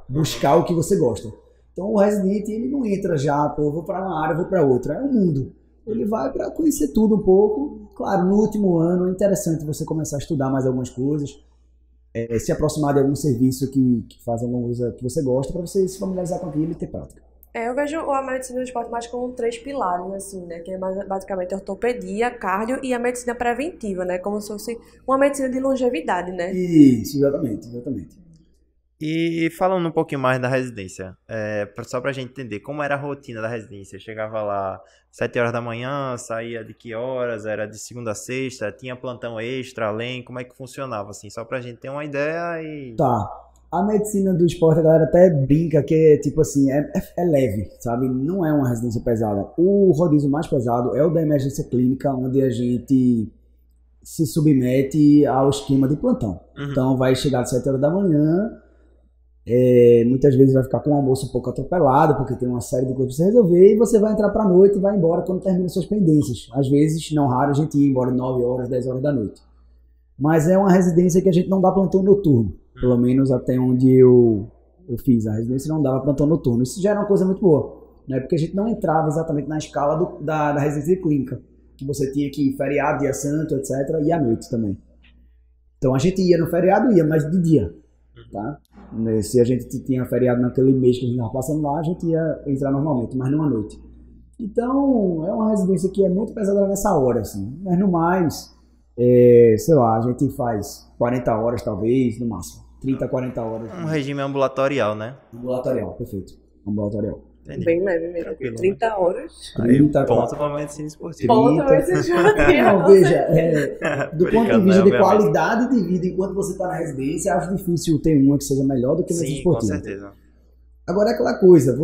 buscar o que você gosta. Então, o residente, ele não entra já, vou para uma área, vou para outra, é um mundo. Ele vai para conhecer tudo um pouco. Claro, no último ano é interessante você começar a estudar mais algumas coisas, se aproximar de algum serviço que faz alguma coisa que você gosta, para você se familiarizar com aquilo e ter prática. Eu vejo a medicina do esporte mais como 3 pilares, assim, né? Que é basicamente a ortopedia, cardio e a medicina preventiva, né? Como se fosse uma medicina de longevidade, né? Isso, exatamente. E falando um pouquinho mais da residência, só pra gente entender, como era a rotina da residência? Chegava lá 7 horas da manhã, saía de que horas? Era de segunda a sexta? Tinha plantão extra, além? Como é que funcionava, assim? Só pra gente ter uma ideia e... Tá. A medicina do esporte, a galera até brinca que tipo assim, é leve, sabe? Não é uma residência pesada. O rodízio mais pesado é o da emergência clínica, onde a gente se submete ao esquema de plantão. Uhum. Então vai chegar às 7 horas da manhã, muitas vezes vai ficar com o almoço um pouco atropelado, porque tem uma série de coisas pra você resolver, e você vai entrar pra noite e vai embora quando termina suas pendências. Às vezes, não raro, a gente ia embora 9 horas, 10 horas da noite. Mas é uma residência que a gente não dá plantão noturno. Pelo menos até onde eu fiz a residência, não dava plantão noturno. Isso já era uma coisa muito boa, né? Porque a gente não entrava exatamente na escala da residência clínica, que você tinha que ir feriado, dia santo, etc., e à noite também. Então a gente ia no feriado, mas de dia, tá? Se a gente tinha feriado naquele mês que a gente estava passando lá, a gente ia entrar normalmente, mas não à noite. Então é uma residência que é muito pesada nessa hora, assim. Mas no mais, sei lá, a gente faz 40 horas talvez, no máximo. 30, 40 horas. Um regime ambulatorial, né? Ambulatorial, perfeito. Ambulatorial. Entendi. Bem leve mesmo. Tranquilo, 30 horas. Aí, ponto para medicina esportiva. Ponto para medicina esportiva. Não, veja, do ponto de vista de qualidade de vida, enquanto você está na residência, acho difícil ter uma que seja melhor do que a medicina esportiva. Com certeza. Agora é aquela coisa,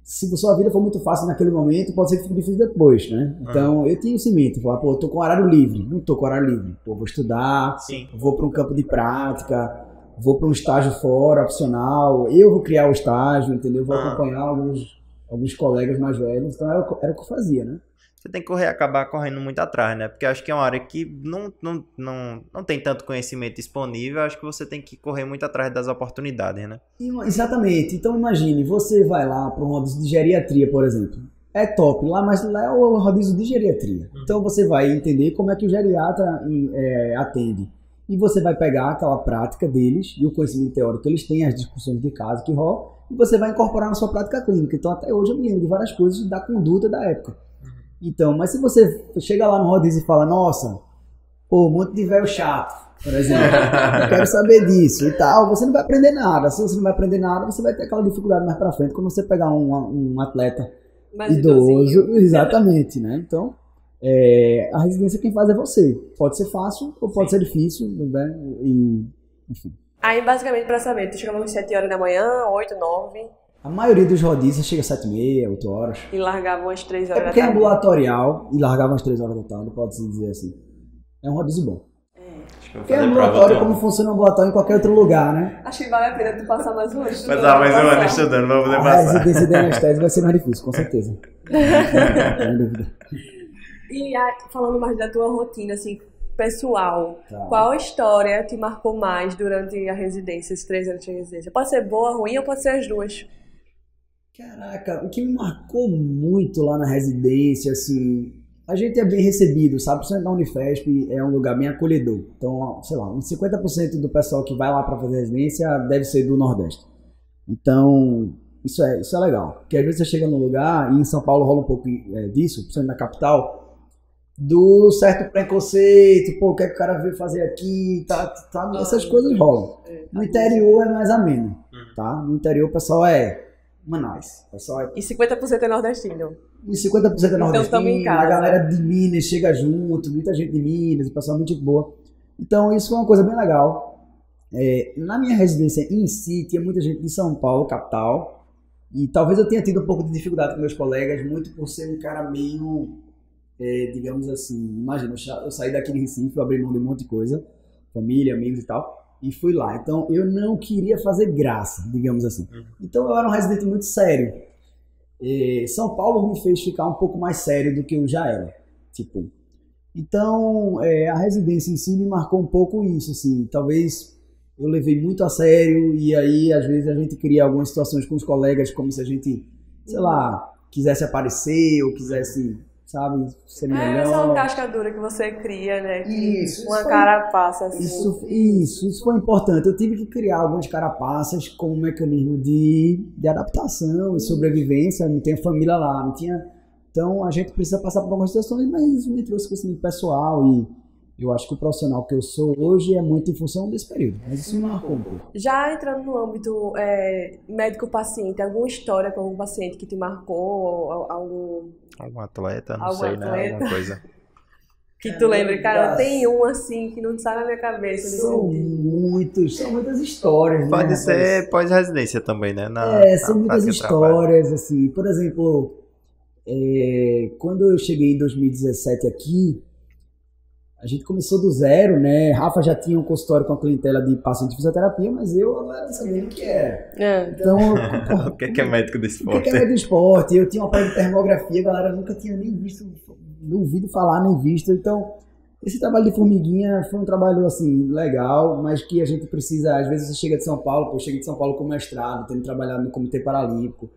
se a sua vida for muito fácil naquele momento, pode ser que fique difícil depois, né? Então, eu tinha isso em mente, falar, eu tô com horário livre. Não tô com horário livre. Vou estudar, vou para um campo de prática, vou para um estágio fora, opcional, eu vou criar o estágio, entendeu? Vou acompanhar alguns colegas mais velhos, então era o que eu fazia, né? Você tem que acabar correndo muito atrás, né? Porque eu acho que é uma área que não tem tanto conhecimento disponível, acho que você tem que correr muito atrás das oportunidades, né? Exatamente. Então imagine, você vai lá para um rodízio de geriatria, por exemplo. É top lá, mas lá é o rodízio de geriatria. Então você vai entender como é que o geriatra atende. E você vai pegar aquela prática deles e o conhecimento teórico que eles têm, as discussões de caso que rolam, e você vai incorporar na sua prática clínica. Então até hoje eu me lembro de várias coisas da conduta da época. Então, mas se você chega lá no rodízio e fala, nossa, um monte de velho chato, por exemplo, eu quero saber disso e tal, você não vai aprender nada. Se você não vai aprender nada, você vai ter aquela dificuldade mais pra frente quando você pegar um atleta mais idoso. Exatamente, né? Então, a residência quem faz é você. Pode ser fácil ou pode ser difícil, né? E, enfim. Aí, basicamente, pra saber, tu chegava às 7 horas da manhã, 8, 9... A maioria dos rodízios chega às 7h30, 8 horas. E largavam às 3 horas da tarde. É porque é ambulatorial e largavam às 3 horas da tarde, pode-se dizer assim. É um rodízio bom. Porque é ambulatório como funciona o ambulatório em qualquer outro lugar, né? Acho que vale a pena tu passar mais um ano estudando. Passar mais um ano estudando, vamos poder passar. A residência de anestésia vai ser mais difícil, com certeza. Sem dúvida. E falando mais da tua rotina, assim, pessoal, tá. Qual história te marcou mais durante a residência, esses 3 anos de residência? Pode ser boa, ruim ou pode ser as duas? Caraca, o que me marcou muito lá na residência, assim, a gente é bem recebido, sabe? Principalmente na Unifesp é um lugar bem acolhedor. Então, sei lá, uns 50% do pessoal que vai lá para fazer residência deve ser do Nordeste. Então, isso é legal. Porque às vezes você chega num lugar, e em São Paulo rola um pouco disso, principalmente na capital, do certo preconceito, o que é que o cara veio fazer aqui, tá, essas coisas rolam. No interior é mais ameno, tá? No interior o pessoal Manaus. O pessoal E 50% é nordestino. e 50% é nordestino, tamo em a casa. galera de Minas chega junto, muita gente de Minas, o pessoal é muito gente boa. Então isso foi uma coisa bem legal. Na minha residência em si, tinha muita gente de São Paulo, capital, e talvez eu tenha tido um pouco de dificuldade com meus colegas, muito por ser um cara meio, digamos assim, imagina, eu saí daqui de Recife, eu abri mão de um monte de coisa, família, amigos e tal, e fui lá. Então eu não queria fazer graça, digamos assim. Então eu era um residente muito sério. São Paulo me fez ficar um pouco mais sério do que eu já era, tipo. Então, a residência em si me marcou um pouco isso, assim. Talvez eu levei muito a sério e aí, às vezes, a gente cria algumas situações com os colegas como se a gente, sei lá, quisesse aparecer ou quisesse, sabe, ser melhor. Essa é uma cascadura que você cria, né? Isso Uma foi- carapaça, assim. Isso foi importante. Eu tive que criar algumas carapaças como um mecanismo de adaptação e sobrevivência. Não tinha família lá, não tinha. Então a gente precisa passar por algumas situações, mas isso me trouxe crescimento pessoal e eu acho que o profissional que eu sou hoje é muito em função desse período. Mas isso me marcou um pouco. Já entrando no âmbito médico-paciente, alguma história com algum paciente que te marcou? Algum atleta, não Algum sei, né? atleta? Alguma coisa. Que tu lembra? Cara, Nossa. tem um assim que não sai na minha cabeça. nesse São muitas histórias, né? Pode rapaz? ser pós-residência também, né? São na muitas fase de trabalho. histórias, assim. Por exemplo, quando eu cheguei em 2017 aqui, a gente começou do zero, né? Rafa já tinha um consultório com a clientela de paciente de fisioterapia, mas eu agora não sabia o que era. Então, O que é médico do o que esporte? é do esporte? Eu tinha uma parte de termografia, a galera nunca tinha nem visto, ouvido falar, nem visto. Então, esse trabalho de formiguinha foi um trabalho, assim, legal, mas que a gente precisa, às vezes você chega de São Paulo, eu cheguei de São Paulo com mestrado, tendo trabalhado no Comitê Paralímpico,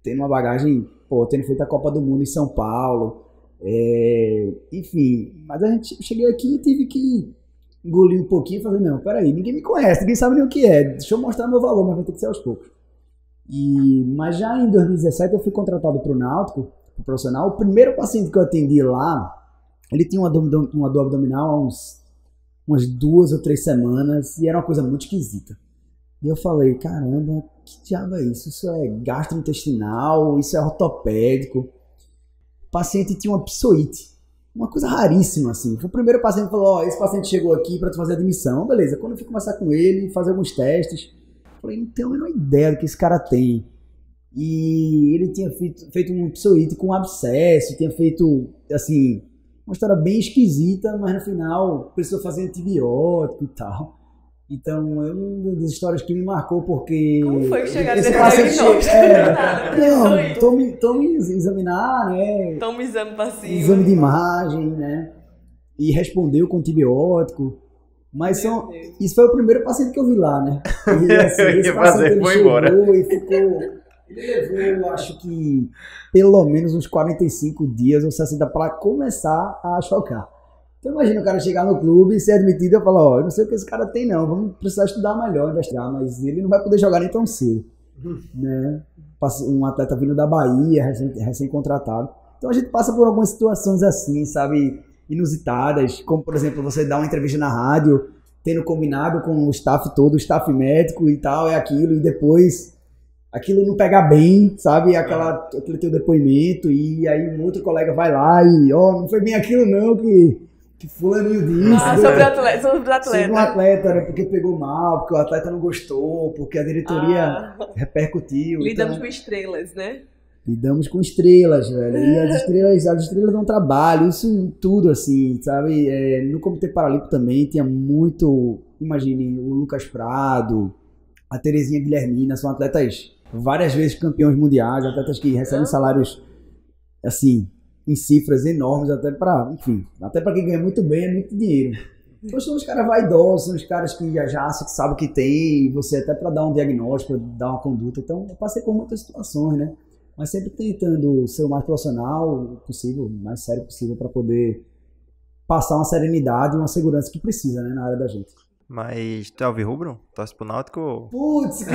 tendo uma bagagem, tendo feito a Copa do Mundo em São Paulo, enfim, mas cheguei aqui e tive que engolir um pouquinho e fazer, não, peraí, ninguém me conhece, ninguém sabe nem o que é, deixa eu mostrar meu valor, mas vai ter que ser aos poucos. Mas já em 2017 eu fui contratado para o Náutico, pro profissional. O primeiro paciente que eu atendi lá, ele tinha uma dor abdominal há umas 2 ou 3 semanas e era uma coisa muito esquisita. E eu falei, caramba, que diabo é isso? Isso é gastrointestinal, isso é ortopédico. O paciente tinha uma psoite, uma coisa raríssima, assim. Foi o primeiro paciente que falou, esse paciente chegou aqui para tu fazer admissão. Beleza, quando eu fui conversar com ele, fazer alguns testes, eu falei, não tenho a menor ideia do que esse cara tem. E ele tinha feito um psoite com abscesso, tinha feito, assim, uma história bem esquisita, mas no final precisou fazer antibiótico e tal. Então, é uma das histórias que me marcou, porque... Como foi que chegaram esse nesse paciente diagnóstico? tô me examinar, né? Toma um exame passivo. Exame de imagem, né? E respondeu com antibiótico. Mas isso foi o primeiro paciente que eu vi lá, né? E assim, esse paciente ele chegou e ficou... Ele levou, eu acho que, pelo menos uns 45 dias ou 60 para começar a chocar. Então imagina o cara chegar no clube e ser admitido e eu falar, eu não sei o que esse cara tem não, vamos precisar estudar melhor, investigar, mas ele não vai poder jogar nem tão cedo, né? Um atleta vindo da Bahia, recém-contratado. Então a gente passa por algumas situações assim, sabe, inusitadas, como por exemplo, você dá uma entrevista na rádio, tendo combinado com o staff todo, o staff médico e tal, aquilo, e depois aquilo não pega bem, sabe, aquele teu depoimento, e aí um outro colega vai lá e, não foi bem aquilo não que fulaninho disse. Sobre um atleta, né? Porque pegou mal, porque o atleta não gostou, porque a diretoria repercutiu. Lidamos com estrelas, né? Lidamos com estrelas, velho. E as estrelas dão trabalho, isso tudo, assim, sabe? No Comitê Paralímpico também tinha muito, imagine, o Lucas Prado, a Terezinha Guilhermina, são atletas várias vezes campeões mundiais, atletas que recebem salários, assim, em cifras enormes, até para quem ganha muito bem, é muito dinheiro. Então são os caras vaidosos, são os caras que já acham que sabem o que tem, você até para dar um diagnóstico, dar uma conduta. Então eu passei por muitas situações, né? Mas sempre tentando ser o mais profissional possível, o mais sério possível, para poder passar uma serenidade e uma segurança que precisa, né, na área da gente. Mas tu é alvirrubro? Torce pro Náutico? Putz, que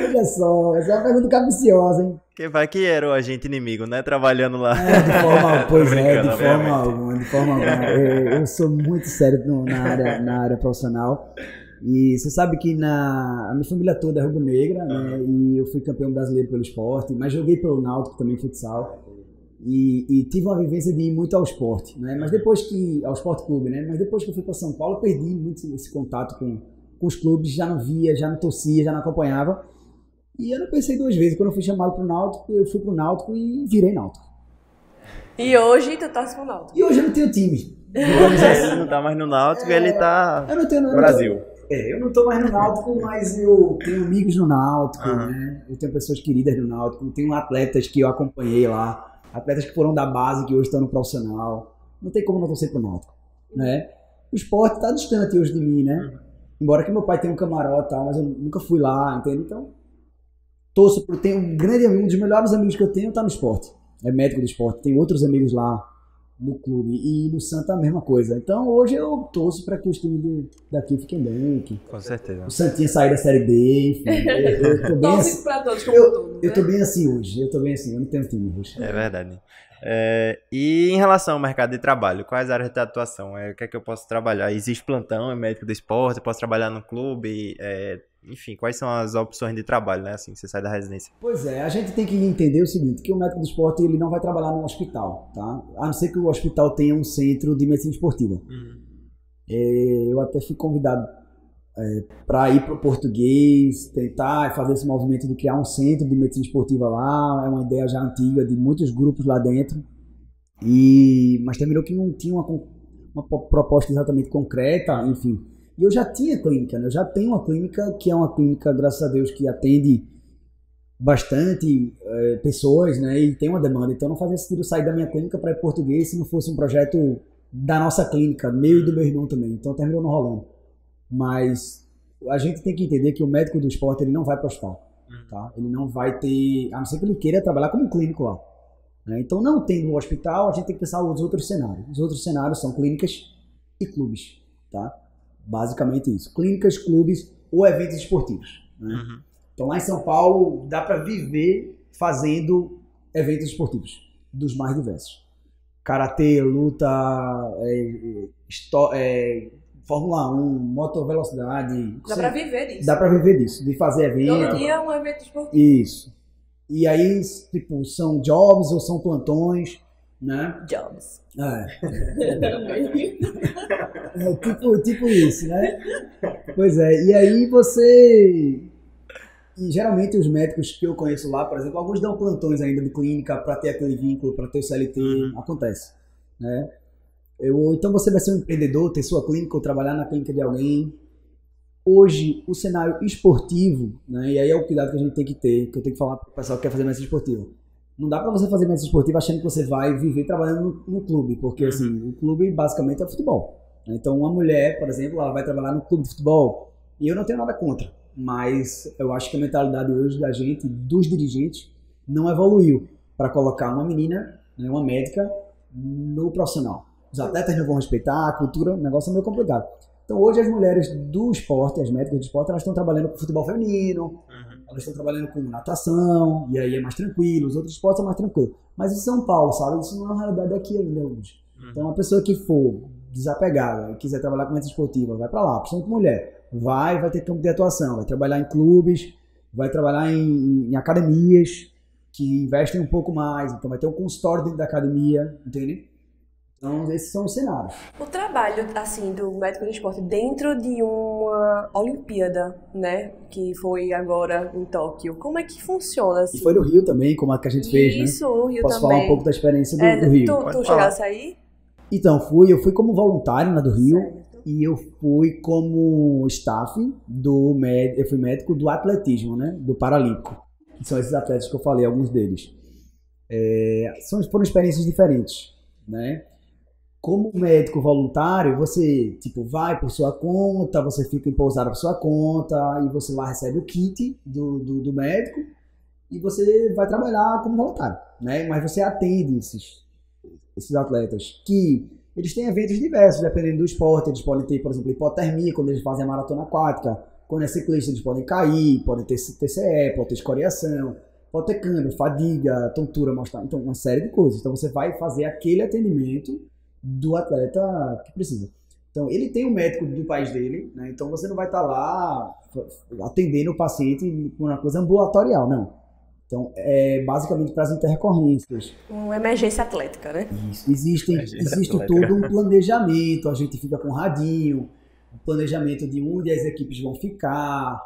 olha só, essa é uma pergunta capciosa, hein? Que vai que era o agente inimigo, né? Trabalhando lá. De forma, pois Brincando, de forma alguma. Eu sou muito sério na área profissional. E você sabe que a minha família toda é rubro-negra, né? E eu fui campeão brasileiro pelo esporte, mas joguei pelo Náutico também, futsal. E tive uma vivência de ir muito ao esporte, né? Mas depois que... Ao esporte clube, né? Mas depois que eu fui para São Paulo, eu perdi muito esse contato com os clubes, já não via, já não torcia, já não acompanhava. E eu não pensei duas vezes. Quando eu fui chamado pro Náutico, eu fui pro Náutico e virei Náutico. E hoje tu torce pro Náutico? E hoje eu não tenho time. Ele não tá mais no Náutico, ele tá no Brasil. Eu não tô mais no Náutico, mas eu tenho amigos no Náutico, né? Eu tenho pessoas queridas no Náutico, eu tenho atletas que eu acompanhei lá, atletas que foram da base, que hoje estão no profissional. Não tem como não torcer pro Náutico, né? O esporte tá distante hoje de mim, né? Embora que meu pai tenha um camarote e tal, mas eu nunca fui lá, entende? Então, torço por... Tenho um grande amigo, um dos melhores amigos que eu tenho tá no esporte. É médico do esporte, tem outros amigos lá no clube, e no Santa a mesma coisa. Então hoje eu torço para que os times daqui fiquem bem, que com certeza. o Santinha sair da Série D, enfim. Eu tô bem assim, pra todos como todo, eu tô bem assim hoje, eu não tenho time hoje. É verdade. E em relação ao mercado de trabalho, quais áreas de atuação? O que é que eu posso trabalhar? Existe plantão, é médico do esporte, eu posso trabalhar no clube, enfim, quais são as opções de trabalho, né, assim, que você sai da residência? Pois é, a gente tem que entender o seguinte, que o médico do esporte, ele não vai trabalhar num hospital, tá? A não ser que o hospital tenha um centro de medicina esportiva. Eu até fui convidado para ir para o Português, tentar fazer esse movimento de criar um centro de medicina esportiva lá, é uma ideia já antiga de muitos grupos lá dentro, mas terminou que não tinha uma proposta exatamente concreta, enfim. E eu já tinha clínica, né? Eu já tenho uma clínica que é uma clínica, graças a Deus, que atende bastante pessoas, né? E tem uma demanda. Então não fazia sentido sair da minha clínica para ir Português se não fosse um projeto da nossa clínica, meu e do meu irmão também. Então terminou não rolando. Mas a gente tem que entender que o médico do esporte, ele não vai para o hospital, tá? Ele não vai ter, a não ser que ele queira trabalhar como clínico lá, né? Então não tendo um hospital, a gente tem que pensar os outros cenários. Os outros cenários são clínicas e clubes, tá? Basicamente isso. Clínicas, clubes ou eventos esportivos, né? Então lá em São Paulo dá para viver fazendo eventos esportivos dos mais diversos. Karatê, luta, Fórmula 1, motovelocidade. Dá pra viver disso. Dá pra viver disso, de fazer evento. Todo dia é um evento esportivo. Isso. E aí, tipo, são jobs ou são plantões, né? Jobs. Tipo isso, né? Pois é, e aí você... E geralmente os médicos que eu conheço lá, por exemplo, alguns dão plantões ainda de clínica para ter aquele vínculo, para ter o CLT, acontece, né? Então você vai ser um empreendedor, ter sua clínica ou trabalhar na clínica de alguém. Hoje, o cenário esportivo, né? E aí é o cuidado que a gente tem que ter, que eu tenho que falar para o pessoal que quer fazer medicina esportiva. Não dá para você fazer medicina esportiva achando que você vai viver trabalhando no clube, porque assim, o clube basicamente é futebol. Então uma mulher, por exemplo, ela vai trabalhar no clube de futebol, e eu não tenho nada contra, mas eu acho que a mentalidade hoje da gente, dos dirigentes, não evoluiu para colocar uma menina, né, uma médica, no profissional. Os atletas não vão respeitar, a cultura, o negócio é meio complicado. Então hoje as mulheres do esporte, as médicas do esporte, elas estão trabalhando com futebol feminino, elas estão trabalhando com natação, e aí é mais tranquilo, os outros esportes são mais tranquilos. Mas em São Paulo, sabe, isso não é uma realidade aqui ainda hoje. Então uma pessoa que for desapegada e quiser trabalhar com medicina esportiva, vai para lá, principalmente mulher, vai ter campo de atuação, vai trabalhar em clubes, vai trabalhar em academias que investem um pouco mais, então vai ter um consultório dentro da academia, entende? Então, esses são os cenários. O trabalho, assim, do médico do esporte dentro de uma Olimpíada, né, que foi agora em Tóquio, como é que funciona, assim? E foi no Rio também, como a que a gente fez, né? Isso, no Rio Posso também. falar um pouco da experiência do Rio? Tu chegasse aí? Então, eu fui como voluntário na do Rio, certo. E eu fui como staff eu fui médico do atletismo, né, do Paralímpico, que são esses atletas que eu falei, alguns deles. Foram experiências diferentes, né? Como médico voluntário, você tipo vai por sua conta, você fica em pousada por sua conta, e você lá recebe o kit do médico, e você vai trabalhar como voluntário, né? Mas você atende esses atletas, que eles têm eventos diversos, dependendo do esporte. Eles podem ter, por exemplo, hipotermia, quando eles fazem a maratona aquática. Quando é ciclista, eles podem cair, podem ter TCE, pode ter escoriação, pode ter câimbra, fadiga, tontura, mal-estar. Então, uma série de coisas. Então, você vai fazer aquele atendimento do atleta que precisa. Então, ele tem um médico do país dele, né? Então você não vai estar lá atendendo o paciente por uma coisa ambulatorial, não. Então, é basicamente para as intercorrências. Uma emergência atlética, né? Isso. Existe todo um planejamento, a gente fica com radinho, um planejamento de onde as equipes vão ficar,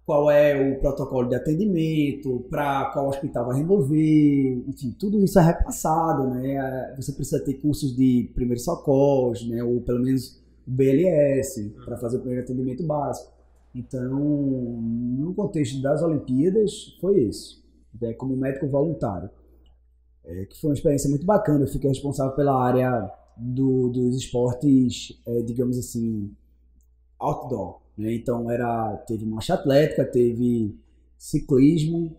qual é o protocolo de atendimento, para qual hospital vai remover, enfim, tudo isso é repassado, né? Você precisa ter cursos de primeiros socorros, né? Ou pelo menos o BLS, para fazer o primeiro atendimento básico. Então, no contexto das Olimpíadas, foi isso. Como médico voluntário, que foi uma experiência muito bacana. Eu fiquei responsável pela área dos esportes, digamos assim, outdoor, né? Então teve marcha atlética, teve ciclismo,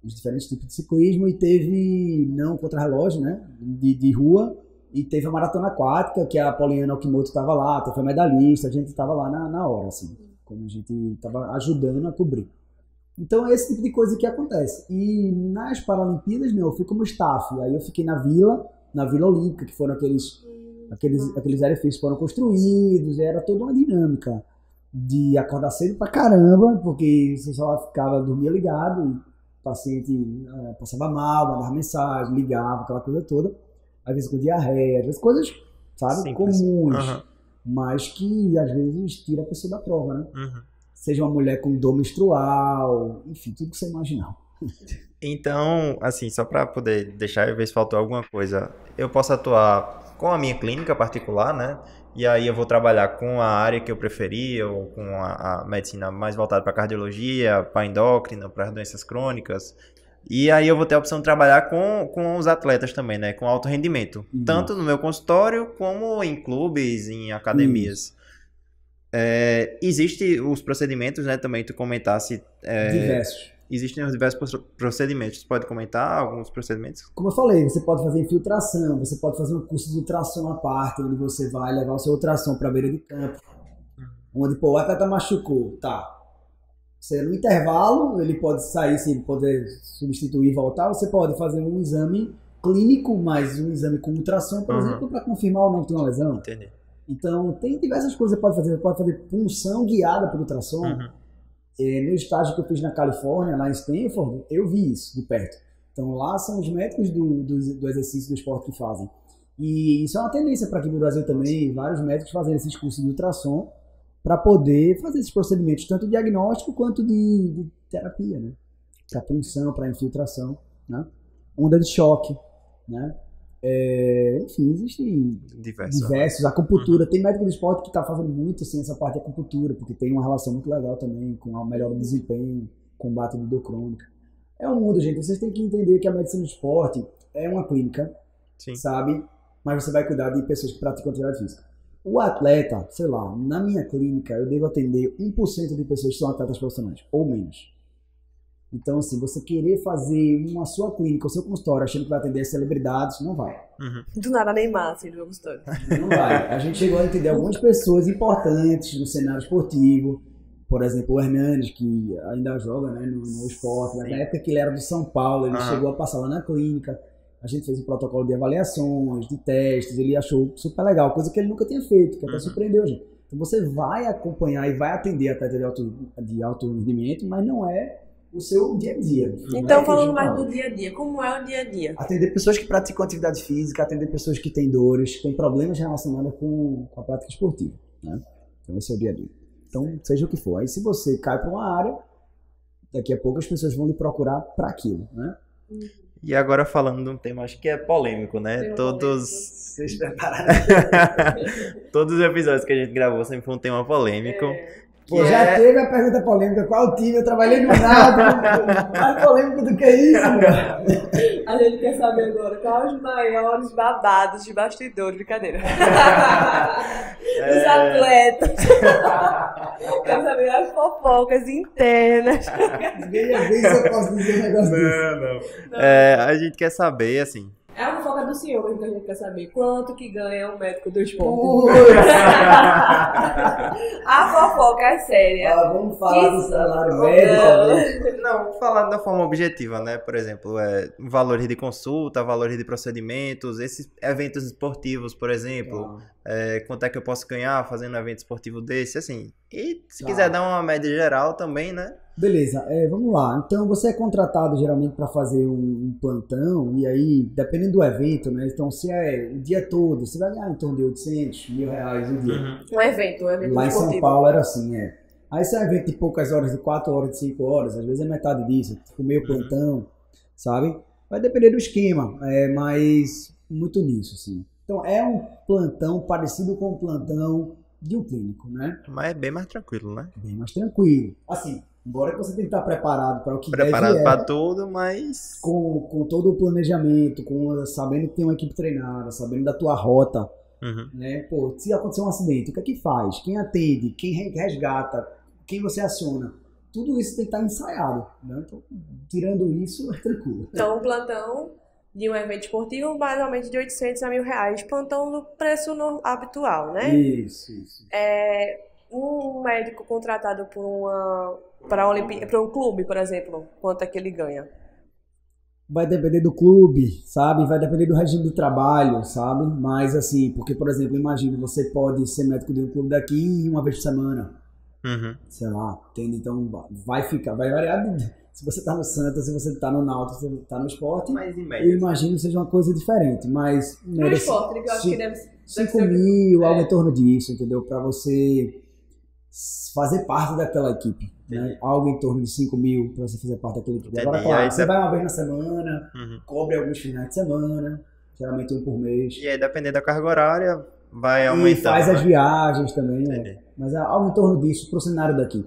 os diferentes tipos de ciclismo, e teve não contrarrelógio, né? De rua, e teve a maratona aquática, que a Poliana Okimoto estava lá, foi medalhista, a gente estava lá na hora, assim, como a gente estava ajudando a cobrir. Então é esse tipo de coisa que acontece. E nas Paralimpíadas, eu fui como staff. Aí eu fiquei na Vila Olímpica, que foram aqueles edifícios que foram construídos. Era toda uma dinâmica de acordar cedo pra caramba, porque você só dormia ligado, e o paciente passava mal, mandava mensagem, ligava, aquela coisa toda. Às vezes com diarreia, às vezes coisas, sabe, simples, comuns, mas que às vezes tira a pessoa da prova, né? Seja uma mulher com dor menstrual, enfim, tudo que você imaginar. Então, assim, só para poder deixar, ver se faltou alguma coisa, eu posso atuar com a minha clínica particular, né? E aí eu vou trabalhar com a área que eu preferir, ou com a medicina mais voltada para cardiologia, para endócrina, para doenças crônicas. E aí eu vou ter a opção de trabalhar com os atletas também, né? Com alto rendimento. Tanto no meu consultório, como em clubes, em academias. Existem os procedimentos, né? Também tu comentasse. Diversos. Existem os diversos procedimentos. Você pode comentar alguns procedimentos? Como eu falei, você pode fazer infiltração, você pode fazer um curso de ultrassom à parte, onde você vai levar o seu ultrassom para a beira de campo. Onde, o atleta machucou, tá. Você, no intervalo, ele pode sair, se ele poder substituir e voltar, você pode fazer um exame clínico, mais um exame com ultrassom, por exemplo, para confirmar ou não tem uma lesão. Entendi. Então, tem diversas coisas que você pode fazer. Você pode fazer punção guiada por ultrassom. No estágio que eu fiz na Califórnia, lá em Stanford, eu vi isso de perto. Então, lá são os médicos do exercício do esporte que fazem. E isso é uma tendência para aqui no Brasil também, vários médicos fazendo esses cursos de ultrassom para poder fazer esses procedimentos, tanto diagnóstico quanto de terapia, né? Para punção, para infiltração, né? Onda de choque, né? Enfim, existem diversos. Acupuntura, tem médico do esporte que está fazendo muito assim, essa parte de acupuntura, porque tem uma relação muito legal também com a melhora do desempenho, combate de dor crônica. É um mundo, gente. Vocês têm que entender que a medicina do esporte é uma clínica, sabe? Mas você vai cuidar de pessoas que praticam atividade física. O atleta, sei lá, na minha clínica eu devo atender 1% de pessoas que são atletas profissionais, ou menos. Então, assim, você querer fazer uma sua clínica, o seu consultório, achando que vai atender celebridades, não vai. Do nada Neymar, assim, no meu consultório. Não vai. A gente chegou a entender algumas pessoas importantes no cenário esportivo. Por exemplo, o Hernanes, que ainda joga, né, no esporte. Mas na época que ele era do São Paulo, ele chegou a passar lá na clínica. A gente fez um protocolo de avaliações, de testes. Ele achou super legal, coisa que ele nunca tinha feito, que até surpreendeu a gente. Então, você vai acompanhar e vai atender atleta de alto rendimento, mas não é o seu dia a dia. Então, falando mais do dia a dia, como é o dia a dia? Atender pessoas que praticam atividade física, atender pessoas que têm dores, que têm problemas relacionados com a prática esportiva, né? Então, esse é o dia a dia. Então, seja o que for. Aí, se você cai para uma área, daqui a pouco as pessoas vão lhe procurar para aquilo, né? E agora falando de um tema, acho que é polêmico, né? Vocês prepararam? Todos os episódios que a gente gravou sempre foi um tema polêmico. Pô, já teve a pergunta polêmica, qual time? Eu trabalhei no nada, mais polêmico do que isso, meu. A gente quer saber agora quais os maiores babados de bastidor, brincadeira. Os atletas. Quero saber as fofocas internas. Veja bem se eu posso dizer um negócio desse. Não. A gente quer saber, assim... É uma fofoca fofoca do senhor que a gente quer saber. Quanto que ganha um médico do esporte? A fofoca é séria. Vamos falar do salário médico. Não, falando da forma objetiva, né? Por exemplo, valores de consulta, valores de procedimentos, esses eventos esportivos, por exemplo. Quanto é que eu posso ganhar fazendo um evento esportivo desse, assim. E se quiser dar uma média geral também, né? Beleza, vamos lá. Então, você é contratado geralmente para fazer um plantão, e aí, dependendo do evento, né? Então, se é o dia todo, você vai ganhar em torno de 800, R$1.000 o dia. Um evento Lá em esportivo. São Paulo era assim, Aí, se é um evento de poucas horas, de 4 horas, de 5 horas, às vezes é metade disso, tipo meio plantão, sabe? Vai depender do esquema, mas muito nisso, assim. Então, é um plantão parecido com o plantão de um clínico, né? Mas é bem mais tranquilo, né? Bem mais tranquilo. Assim, embora que você tenha que estar preparado para o que Preparado deve para tudo, mas... Com todo o planejamento, sabendo que tem uma equipe treinada, sabendo da tua rota, né? Pô, se acontecer um acidente, o que é que faz? Quem atende? Quem resgata? Quem você aciona? Tudo isso tem que estar ensaiado, né? Então, tirando isso, é tranquilo. Então, um plantão de um evento esportivo, mais ou menos de 800 a R$1.000, plantão no preço habitual, né? Isso. Um médico contratado para um clube, por exemplo, quanto é que ele ganha? Vai depender do clube, sabe? Vai depender do regime de trabalho, sabe? Mas assim, porque, por exemplo, imagina, você pode ser médico de um clube daqui uma vez por semana. Sei lá, entende? Então vai variar. Se você tá no Santa, se você tá no Náutico, se você tá no esporte, mas em média, eu imagino que seja uma coisa diferente. Mas no esporte, que eu acho que deve 5 mil, algo em torno disso, entendeu? Para você fazer parte daquela equipe, né? Algo em torno de 5 mil para você fazer parte daquela equipe. Entendi. Agora, claro, Aí você vai uma vez na semana, cobre alguns finais de semana, geralmente um por mês. E aí, dependendo da carga horária, vai aumentando. E faz as viagens também, Mas é algo em torno disso pro cenário daqui.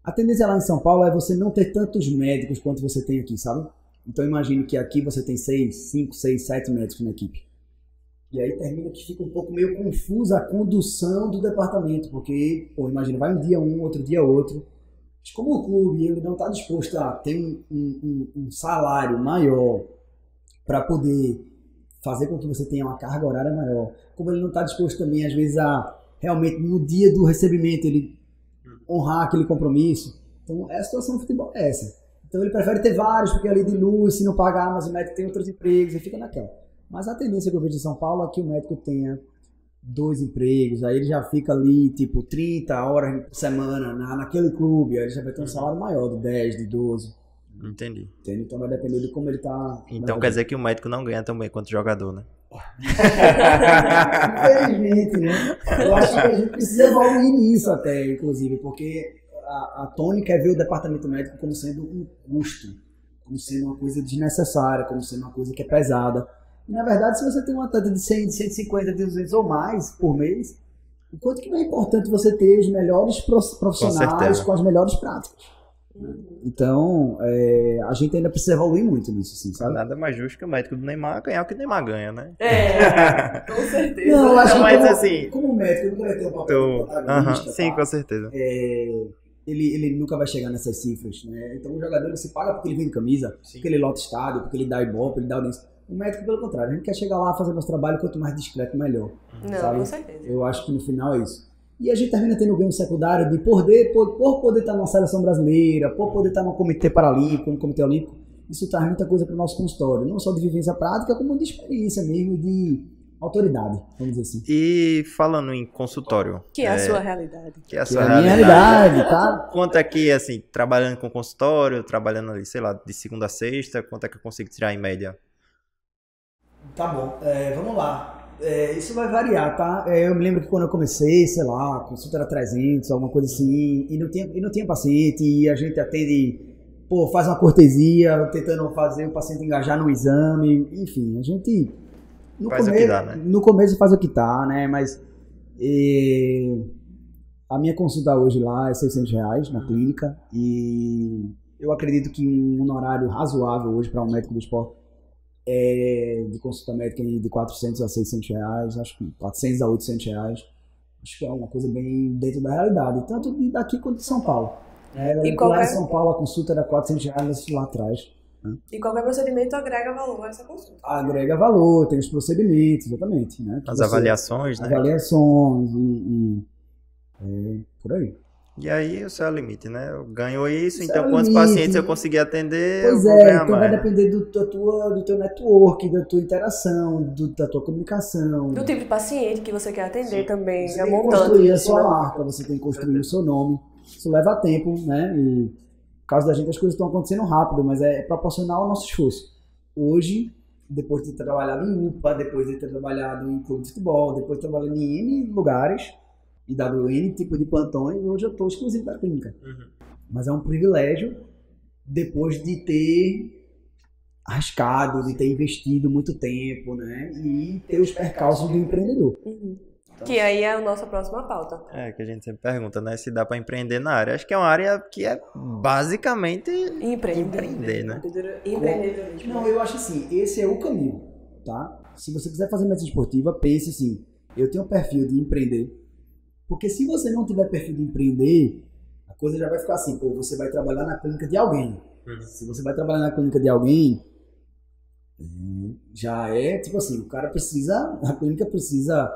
A tendência lá em São Paulo é você não ter tantos médicos quanto você tem aqui, sabe? Então imagine que aqui você tem 5, 6, 7 médicos na equipe. E aí termina que fica um pouco meio confusa a condução do departamento, porque, pô, imagina, vai um dia um, outro dia outro. Mas como o clube ele não está disposto a ter um salário maior para poder fazer com que você tenha uma carga horária maior, como ele não está disposto também, às vezes, a realmente, no dia do recebimento, ele honrar aquele compromisso. Então, a situação do futebol é essa. Então, ele prefere ter vários, porque ali de luz, se não pagar, mas o médico tem outros empregos, e fica naquela. Mas a tendência que eu vejo em São Paulo é que o médico tenha 2 empregos, aí ele já fica ali, tipo, 30 horas por semana naquele clube, aí ele já vai ter um salário maior, de 10, de 12. Entendi. Entende? Então vai depender de como ele tá... Então quer dizer que o médico não ganha tão bem quanto o jogador, né? Infelizmente, né? Eu acho que a gente precisa evoluir nisso até, inclusive, porque a tônica é ver o departamento médico como sendo um custo, como sendo uma coisa desnecessária, como sendo uma coisa que é pesada. E, na verdade, se você tem uma taxa de 100, de 150, de 200 ou mais por mês, o quanto que não é importante você ter os melhores profissionais com as melhores práticas. Então, a gente ainda precisa evoluir muito nisso, assim, sabe? Nada mais justo que o médico do Neymar ganhar o que o Neymar ganha, né? Com certeza. Não, eu acho mas que assim, como médico, ele nunca vai ter um papel protagonista. Sim, tá? com certeza. Ele nunca vai chegar nessas cifras, né? Então o jogador ele se paga porque ele vende camisa, porque ele lota estádio, porque ele dá ibope, ele dá audiência. O médico, pelo contrário, a gente quer chegar lá, fazer nosso trabalho, quanto mais discreto, melhor. Não, sabe? com certeza. Eu acho que no final é isso. E a gente termina tendo ganho secundário de por poder estar numa seleção brasileira, por poder estar no comitê paralímpico, no comitê olímpico. Isso traz muita coisa para o nosso consultório, não só de vivência prática, como de experiência mesmo, de autoridade, vamos dizer assim. E falando em consultório... Que é a sua realidade. Que é a Que sua é a minha realidade, tá? Quanto é que, assim, trabalhando com consultório, trabalhando ali, sei lá, de segunda a sexta, quanto é que eu consigo tirar em média? Tá bom, vamos lá. Isso vai variar, tá? Eu me lembro que quando eu comecei, sei lá, a consulta era 300, alguma coisa assim, e não tinha paciente, e a gente atende, faz uma cortesia, tentando fazer o paciente engajar no exame, enfim, a gente... Faz o que dá, né? No começo faz o que tá, né? Mas a minha consulta hoje lá é R$600 na clínica, e eu acredito que um honorário razoável hoje para um médico do esporte de consulta médica de R$400 a R$600, acho que R$400 a R$800, acho que é uma coisa bem dentro da realidade, tanto daqui quanto de São Paulo. Lá em São Paulo a consulta era R$400 lá atrás, Né? E qualquer procedimento agrega valor a essa consulta. Agrega valor, tem os procedimentos, exatamente. Né? As avaliações, né? Avaliações por aí. E aí o céu é o limite, né? Eu ganho isso, Isso então é o quantos limite. pacientes eu conseguir atender, Pois eu vou ganhar então mais. vai depender do teu network, da tua interação, da tua comunicação. Do tipo de paciente que você quer atender também, Você é tem que montante. construir a isso, sua né? marca, você tem que construir o seu nome. Isso leva tempo, né? E por causa da gente as coisas estão acontecendo rápido, mas é proporcional ao nosso esforço. Hoje, depois de ter trabalhado em UPA, depois de ter trabalhado em clube de futebol, depois de ter trabalhado em N lugares e dado N tipo de plantões, hoje eu estou exclusivo da clínica. Mas é um privilégio depois de ter arriscado, de ter investido muito tempo, né? E ter os percalços do empreendedor. Que aí é a nossa próxima pauta. É, que a gente sempre pergunta, né? Se dá pra empreender na área. Acho que é uma área que é basicamente empreender, né? Empreendedorismo. Não, eu acho assim, esse é o caminho, tá? Se você quiser fazer medicina esportiva, pense assim, eu tenho um perfil de empreender, porque se você não tiver perfil de empreender, a coisa já vai ficar assim, pô, você vai trabalhar na clínica de alguém. Se você vai trabalhar na clínica de alguém, já é, tipo assim, o cara precisa, a clínica precisa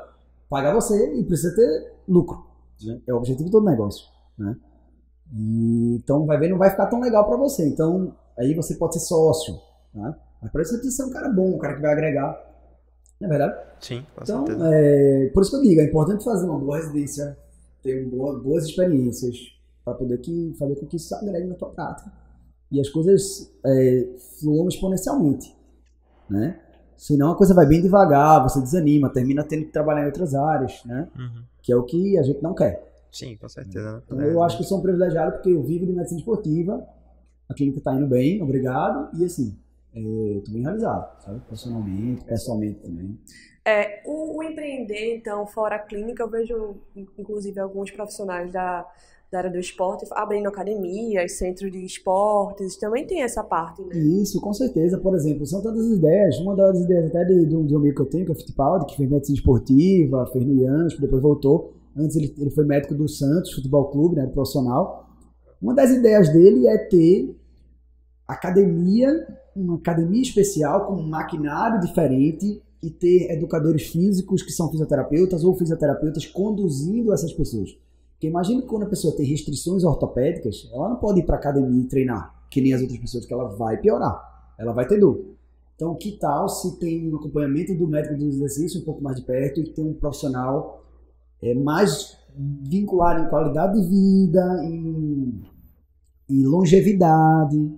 pagar você e precisa ter lucro. Né? É o objetivo de todo negócio, né? E, então, vai ver, não vai ficar tão legal para você. Então, aí você pode ser sócio, né? Mas para isso você precisa ser um cara bom, um cara que vai agregar. Não é verdade? Sim, com Então, certeza. por isso que eu digo, é importante fazer uma boa residência, ter boas experiências, para poder fazer com que isso agregue na tua prática. E as coisas fluam exponencialmente, né? Senão a coisa vai bem devagar, você desanima, termina tendo que trabalhar em outras áreas, né? Que é o que a gente não quer. Sim, com certeza. Né? Então, eu acho que eu sou um privilegiado porque eu vivo de medicina esportiva, a clínica está indo bem, obrigado, e assim, estou bem realizado, sabe? Profissionalmente, pessoalmente também. O empreender, então, fora a clínica, eu vejo, inclusive, alguns profissionais da área do esporte abrindo academias, centros de esportes, também tem essa parte, né? Isso, com certeza. Por exemplo, são tantas ideias. Uma das ideias até de um amigo que eu tenho, que é o Fittipaldi, que fez medicina esportiva, fez no IANSP, depois voltou. Antes ele foi médico do Santos Futebol Clube, né, profissional. Uma das ideias dele é ter uma academia especial com um maquinário diferente e ter educadores físicos que são fisioterapeutas ou fisioterapeutas conduzindo essas pessoas. Porque imagina que quando a pessoa tem restrições ortopédicas, ela não pode ir para academia e treinar, que nem as outras pessoas, que ela vai piorar, ela vai ter dor. Então, que tal se tem um acompanhamento do médico do exercício um pouco mais de perto e ter um profissional mais vinculado em qualidade de vida, em longevidade,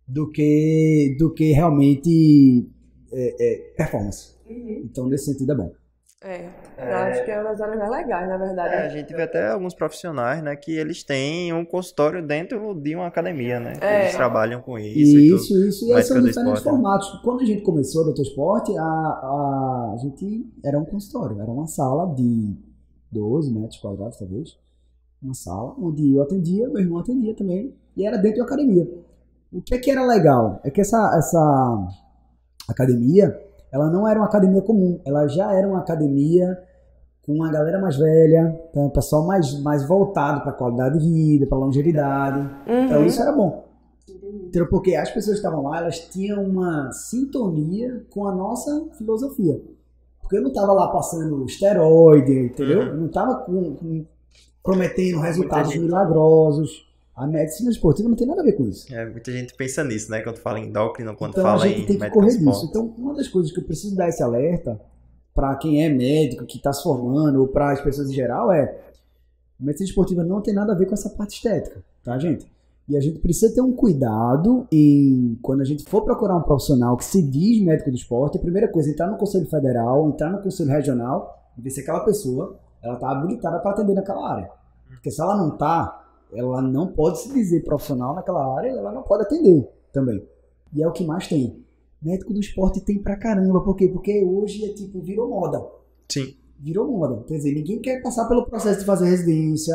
do que realmente performance. Então, nesse sentido, é bom. Eu acho que é uma das áreas mais legais, na verdade. A gente vê até alguns profissionais, né, que eles têm um consultório dentro de uma academia, né? Eles trabalham com isso. Isso. E aí são diferentes esporte, formatos. Né? Quando a gente começou o Doutor Esporte, a gente era um consultório, era uma sala de 12 metros quadrados, talvez. Uma sala onde eu atendia, meu irmão atendia também, e era dentro da academia. O que era legal é que essa academia, ela não era uma academia comum, ela já era uma academia com uma galera mais velha, então, um pessoal mais voltado para a qualidade de vida, para a longevidade. Então isso era bom. Então, porque as pessoas que estavam lá, elas tinham uma sintonia com a nossa filosofia. Porque eu não estava lá passando esteroide, entendeu? Eu não estava prometendo resultados milagrosos. A medicina esportiva não tem nada a ver com isso. Muita gente pensa nisso, né? Quando fala em endócrino, quando então, fala a gente em tem que médico correr esporte. disso. Então, uma das coisas que eu preciso dar esse alerta para quem é médico, que está se formando, ou para as pessoas em geral, a medicina esportiva não tem nada a ver com essa parte estética, tá, gente? E a gente precisa ter um cuidado quando a gente for procurar um profissional que se diz médico do esporte, a primeira coisa, entrar no Conselho Federal, entrar no Conselho Regional, e ver se aquela pessoa está habilitada para atender naquela área. Porque se ela não está, ela não pode se dizer profissional naquela área, ela não pode atender também. E é o que mais tem. Médico do esporte tem pra caramba. Por quê? Porque hoje virou moda. Sim. Virou moda. Quer dizer, ninguém quer passar pelo processo de fazer residência,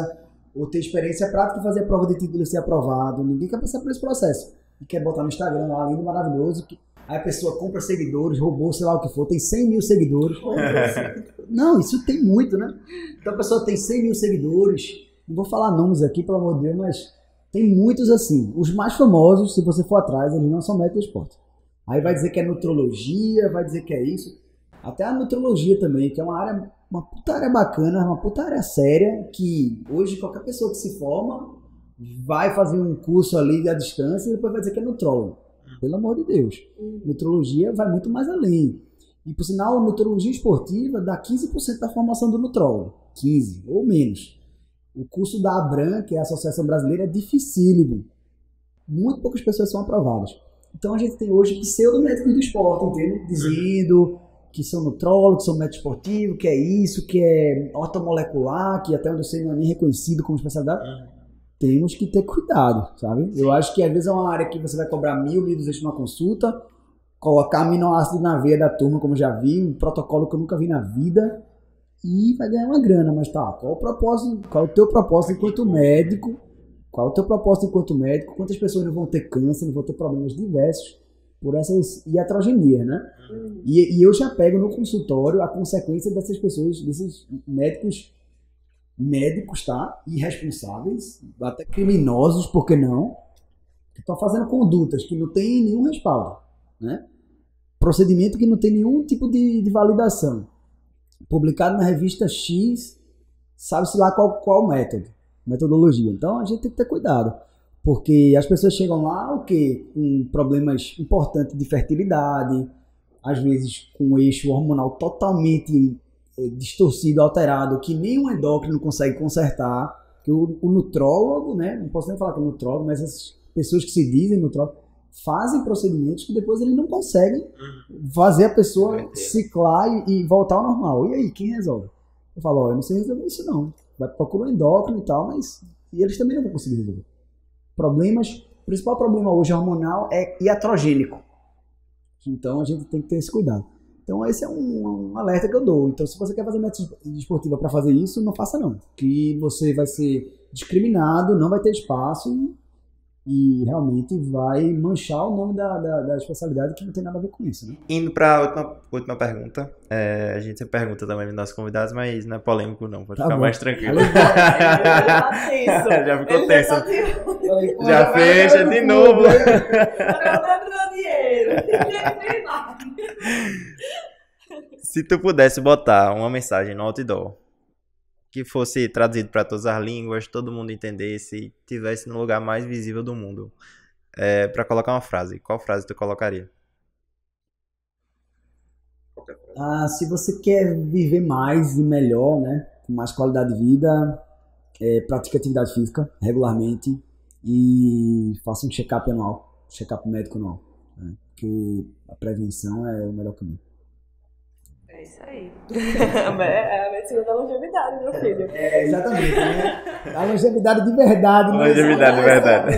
ou ter experiência prática e fazer a prova de título e ser aprovado. Ninguém quer passar por esse processo. E quer botar no Instagram lá, lindo, maravilhoso, aí a pessoa compra seguidores, roubou, sei lá o que for, tem 100 mil seguidores. Não, isso tem muito, né? Então a pessoa tem 100 mil seguidores. Não vou falar nomes aqui, pelo amor de Deus, mas Tem muitos assim. Os mais famosos, se você for atrás, eles não são médicos de esporte. Aí vai dizer que é nutrologia, vai dizer que é isso. Até a nutrologia também, que é uma puta área bacana, uma puta área séria, que hoje qualquer pessoa que se forma vai fazer um curso ali à distância e depois vai dizer que é nutrólogo. Pelo amor de Deus. Nutrologia vai muito mais além. E, por sinal, a nutrologia esportiva dá 15% da formação do nutrólogo. 15% ou menos. O curso da ABRAM, que é a Associação Brasileira, é dificílimo. Muito poucas pessoas são aprovadas. Então a gente tem hoje pseudo-médicos do esporte, entende? Dizendo que são nutrólogos, que são médicos esportivos, que é isso, que é ortomolecular, que até onde eu sei não é nem reconhecido como especialidade. Temos que ter cuidado, sabe? Eu acho que às vezes é uma área que você vai cobrar 1.000, 1.200 numa consulta, colocar aminoácido na veia da turma, como eu já vi, um protocolo que eu nunca vi na vida, e vai ganhar uma grana. Mas tá, qual é o teu propósito enquanto médico? Qual é o teu propósito enquanto médico? Quantas pessoas não vão ter câncer, não vão ter problemas diversos por essas iatrogenias, né? E eu já pego no consultório a consequência dessas pessoas, desses médicos, tá? Irresponsáveis, até criminosos, por que não? Que estão fazendo condutas que não tem nenhum respaldo, né? Procedimento que não tem nenhum tipo de validação. Publicado na revista X, sabe-se lá qual método, metodologia. Então a gente tem que ter cuidado, porque as pessoas chegam lá com problemas importantes de fertilidade, às vezes com um eixo hormonal totalmente distorcido, alterado, que nem um endócrino consegue consertar, que o nutrólogo, né, não posso nem falar que é nutrólogo, mas essas pessoas que se dizem nutrólogo, fazem procedimentos que depois eles não conseguem fazer a pessoa ciclar e voltar ao normal. E aí, quem resolve? Eu falo, eu não sei resolver isso não. Vai procurar um endócrino e tal, mas eles também não vão conseguir resolver. O principal problema hoje hormonal é iatrogênico. Então a gente tem que ter esse cuidado. Então esse é um alerta que eu dou. Então se você quer fazer medicina esportiva para fazer isso, não faça não. Que você vai ser discriminado, não vai ter espaço e realmente vai manchar o nome da especialidade, que não tem nada a ver com isso, né? Indo para a última pergunta. A gente sempre pergunta também nos nossos convidados, mas não é polêmico não, pode ficar mais tranquilo. Já ficou tenso. Já fecha de novo. Se tu pudesse botar uma mensagem no outdoor que fosse traduzido para todas as línguas, todo mundo entendesse, tivesse no lugar mais visível do mundo, para colocar uma frase, qual frase tu colocaria? Se você quer viver mais e melhor, né, com mais qualidade de vida, pratique atividade física regularmente e faça um check-up anual, check-up médico anual, né, porque a prevenção é o melhor caminho. É isso aí. É a medicina da longevidade, meu filho. Exatamente, né? A longevidade de verdade. Longevidade de verdade.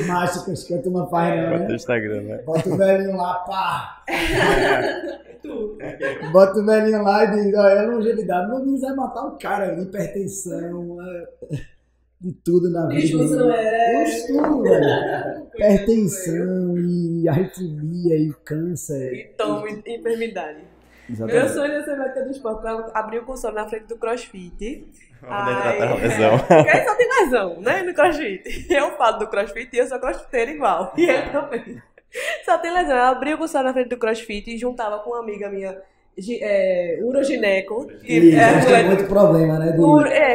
Mágicas que a turma faz, né? Bota o Instagram, né? Bota o velhinho lá, pá! Bota o velhinho lá e diz, olha, é longevidade. Meu Deus, vai matar o cara, hipertensão, de tudo na vida. Tudo, velho. Hipertensão e arritmia e câncer. E toma enfermidade. Exatamente. Meu sonho é ser médica do esporte pra abrir o consultório na frente do CrossFit. Vamos tratar a lesão. Porque aí só tem lesão, né, no CrossFit. Eu falo do CrossFit e eu sou crossfiteira igual. E ele também. Só tem lesão. Eu abri o consultório na frente do CrossFit e juntava com uma amiga minha, urogineco. Tem muito problema, né?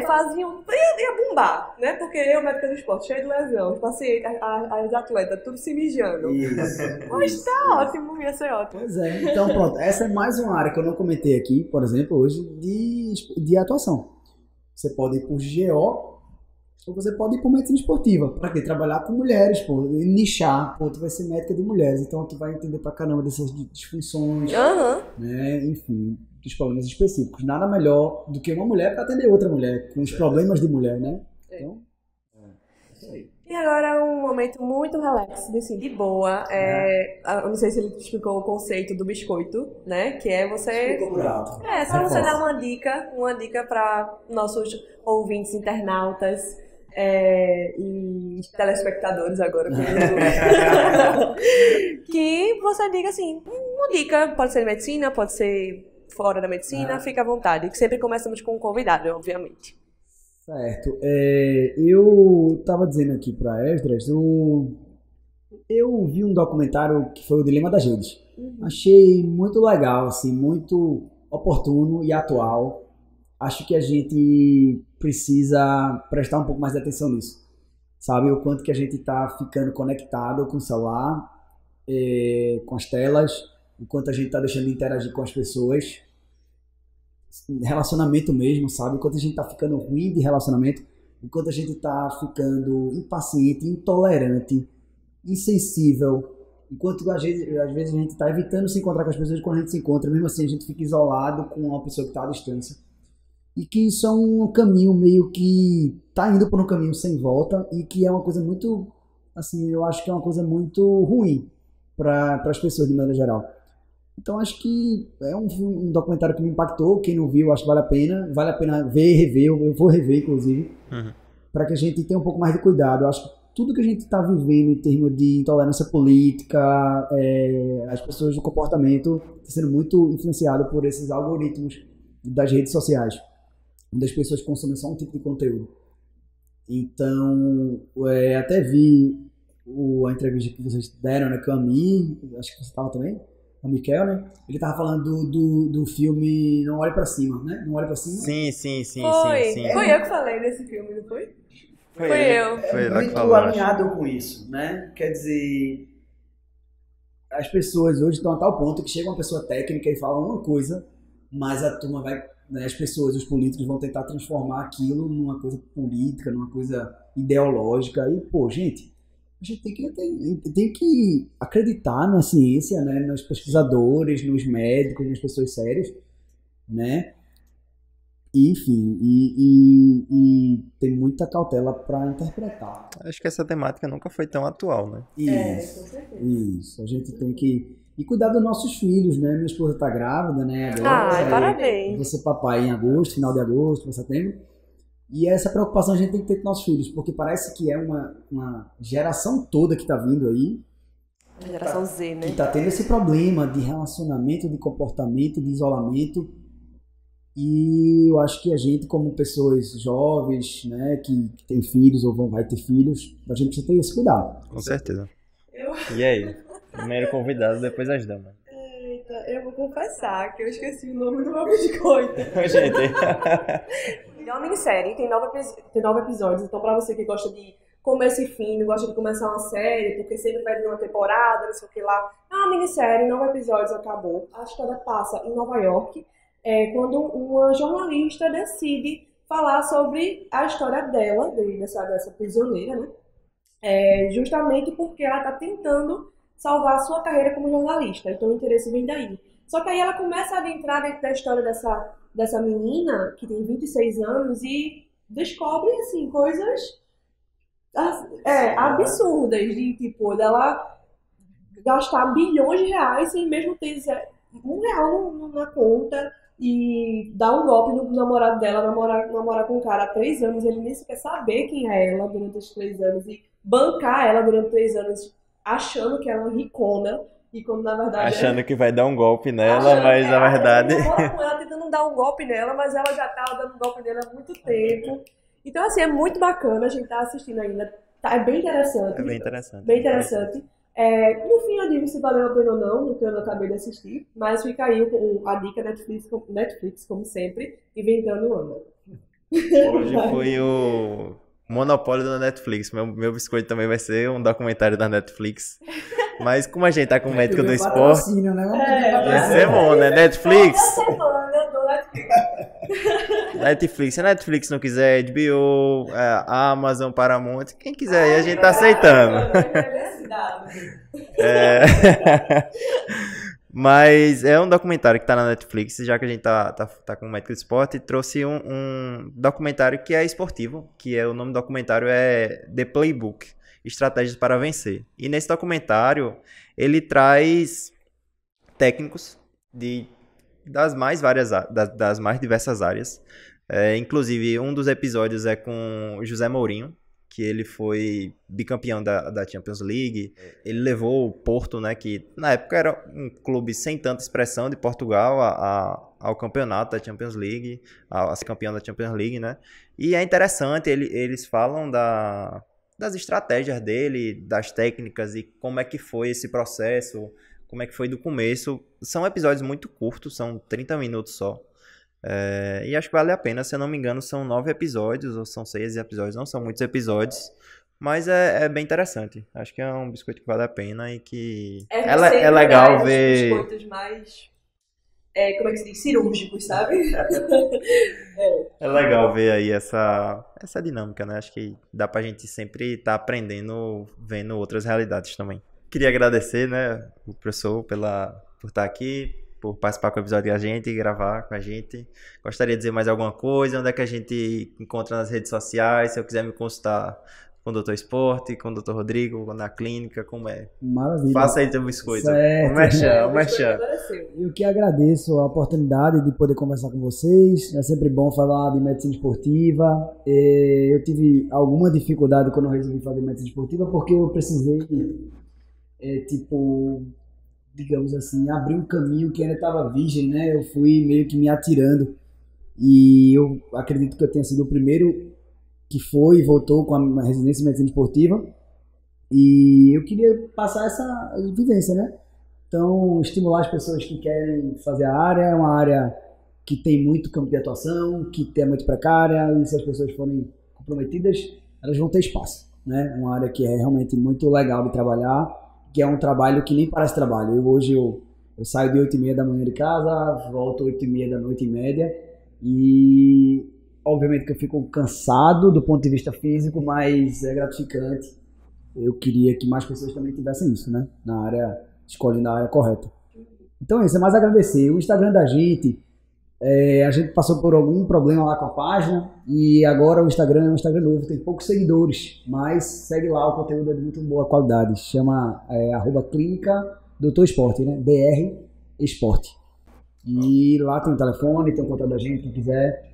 Faziam... Ia bombar, né? Porque eu, médica do esporte, cheio de lesão. Os pacientes, as atletas, tudo se mijando. Isso. Mas tá ótimo, ia ser ótimo. Pois é. Então, pronto. Essa é mais uma área que eu não comentei aqui, por exemplo, hoje, de atuação. Você pode ir por GO ou você pode ir por medicina esportiva. Pra quê? Trabalhar com mulheres, pô. Nichar. Pô, tu vai ser médica de mulheres. Então, tu vai entender pra caramba dessas disfunções. Né? Enfim, dos problemas específicos. Nada melhor do que uma mulher pra atender outra mulher. Com os problemas de mulher, né? Então, isso aí. E agora um momento muito relax, assim, de boa. Eu não sei se ele explicou o conceito do biscoito, né? Que é você... só você dar uma dica para nossos ouvintes, internautas e telespectadores agora. Que você diga assim, uma dica, pode ser de medicina, pode ser fora da medicina, fica à vontade. Sempre começamos com um convidado, obviamente. Certo. Eu estava dizendo aqui para Esdras, eu vi um documentário que foi o Dilema das Redes. Achei muito legal, assim, muito oportuno e atual. Acho que a gente precisa prestar um pouco mais de atenção nisso. Sabe, o quanto que a gente está ficando conectado com o celular, com as telas, o quanto a gente está deixando de interagir com as pessoas, relacionamento mesmo, sabe, o quanto a gente está ficando ruim de relacionamento, o quanto a gente está ficando impaciente, intolerante, insensível, enquanto às vezes a gente está evitando se encontrar com as pessoas, quando a gente se encontra, mesmo assim a gente fica isolado com uma pessoa que está à distância. E que isso é um caminho meio que tá indo por um caminho sem volta e que é uma coisa muito, assim, eu acho que é uma coisa muito ruim para as pessoas de maneira geral. Então acho que é um documentário que me impactou. Quem não viu, acho que vale a pena ver e rever. Eu vou rever, inclusive, para que a gente tenha um pouco mais de cuidado. Eu acho que tudo que a gente está vivendo em termos de intolerância política, as pessoas do comportamento, está sendo muito influenciado por esses algoritmos das redes sociais, onde as pessoas consomem só um tipo de conteúdo. Então, até vi a entrevista que vocês deram, né, com a Ami, acho que você estava também, o Miquel, né? Ele estava falando do filme Não Olhe Pra Cima, né? Não Olhe Pra Cima. Sim. Foi eu que falei desse filme, não foi? Foi eu. Foi muito alinhado com isso, né? Quer dizer, as pessoas hoje estão a tal ponto que chega uma pessoa técnica e fala uma coisa, mas a turma vai, né, as pessoas, os políticos vão tentar transformar aquilo numa coisa política, numa coisa ideológica. E, pô, gente, a gente tem que acreditar na ciência, né, nos pesquisadores, nos médicos, nas pessoas sérias, né? E, enfim, e tem muita cautela para interpretar. Acho que essa temática nunca foi tão atual, né? Isso, com certeza. isso. A gente tem que... E cuidar dos nossos filhos, né? Minha esposa tá grávida, né? Agora, Parabéns. Vou ser papai em agosto, final de agosto, setembro. E essa preocupação a gente tem que ter com nossos filhos, porque parece que é uma geração toda que tá vindo aí, Geração Z, né? que tá tendo esse problema de relacionamento, de comportamento, de isolamento. E eu acho que a gente, como pessoas jovens, né, que tem filhos ou vai ter filhos, a gente precisa ter esse cuidado. Com certeza. E aí? Primeiro convidado, depois as damas. Eita, eu vou confessar que eu esqueci o nome do meu biscoito. Gente. É uma minissérie, tem 9 episódios, então pra você que gosta de começo e fim, não gosta de começar uma série, porque sempre vai vir uma temporada, não sei o que lá. É uma minissérie, 9 episódios, acabou. A história passa em Nova York, quando uma jornalista decide falar sobre a história dela, dessa prisioneira, né? Justamente porque ela está tentando salvar a sua carreira como jornalista, então o interesse vem daí. Só que aí ela começa a adentrar dentro da história dessa menina, que tem 26 anos, e descobre, assim, coisas absurdas, de tipo, dela gastar bilhões de reais sem mesmo ter R$1 na conta, e dar um golpe no namorado dela, namorar com um cara há 3 anos, ele nem sequer saber quem é ela durante os 3 anos, e bancar ela durante 3 anos, achando que ela é uma ricona, e quando na verdade... Achando que vai dar um golpe nela, mas na verdade... Ela tentando dar um golpe nela, mas ela já tava dando um golpe nela há muito tempo. Então, assim, é muito bacana, a gente tá assistindo ainda, é bem interessante. É bem interessante. Bem interessante. No fim eu digo se valeu a pena ou não, no que eu não acabei de assistir, mas fica aí a dica Netflix, como sempre, inventando Ana. Hoje foi o monopólio da Netflix. Meu biscoito também vai ser um documentário da Netflix. Mas como a gente tá com o médico do esporte, Né? vai ser bom, né? Netflix. Toda semana eu dou Netflix. Se a Netflix não quiser, HBO, Amazon, Paramount, quem quiser aí a gente tá aceitando. Mas é um documentário que tá na Netflix, já que a gente tá com o médico de esporte, trouxe um documentário que é esportivo, que o nome do documentário é The Playbook, Estratégias para Vencer. E nesse documentário, ele traz técnicos das mais diversas áreas. Inclusive, um dos episódios é com o José Mourinho, que ele foi bicampeão da Champions League. Ele levou o Porto, né, que na época era um clube sem tanta expressão de Portugal, ao campeonato da Champions League, a ser campeão da Champions League, né? E é interessante, eles falam das estratégias dele, das técnicas e como é que foi esse processo, como é que foi do começo. São episódios muito curtos, são 30 minutos só. E acho que vale a pena, se eu não me engano, são 9 episódios, ou são 6 episódios, não são muitos episódios, mas é bem interessante. Acho que é um biscoito que vale a pena e que é legal ver... biscoitos mais, como é que se diz, cirúrgicos, sabe? É legal ver aí essa dinâmica, né? Acho que dá pra gente sempre estar aprendendo, vendo outras realidades também. Queria agradecer, né, o professor por estar aqui, por participar com o episódio com a gente e gravar com a gente. Gostaria de dizer mais alguma coisa? Onde é que a gente encontra nas redes sociais? Se eu quiser me consultar com o Dr. Esporte, com o Dr. Rodrigo, na clínica, como é? Maravilha. Faça aí teu biscoito. Certo. Um merchan. Eu que agradeço a oportunidade de poder conversar com vocês. É sempre bom falar de medicina esportiva. Eu tive alguma dificuldade quando eu resolvi fazer medicina esportiva, porque eu precisei, digamos assim, abrir um caminho que ainda estava virgem, né? Eu fui meio que me atirando e eu acredito que eu tenha sido o primeiro que foi e voltou com a residência de medicina esportiva, e eu queria passar essa vivência, né? Então, estimular as pessoas que querem fazer a área. É uma área que tem muito campo de atuação, que é muito precária, e se as pessoas forem comprometidas, elas vão ter espaço, né? Uma área que é realmente muito legal de trabalhar, que é um trabalho que nem parece trabalho. Hoje eu saio de 8h30 da manhã de casa, volto 8h30 da noite em média, e obviamente que eu fico cansado do ponto de vista físico, mas é gratificante. Eu queria que mais pessoas também tivessem isso, né? Na área, escolhendo a área correta. Então isso é mais agradecer. O Instagram da gente, a gente passou por algum problema lá com a página, e agora o Instagram é um Instagram novo, tem poucos seguidores, mas segue lá, o conteúdo é de muito boa qualidade. Chama @clínica Dr. Esporte, né? BR Esporte. E lá tem o telefone, tem o contato da gente, quem quiser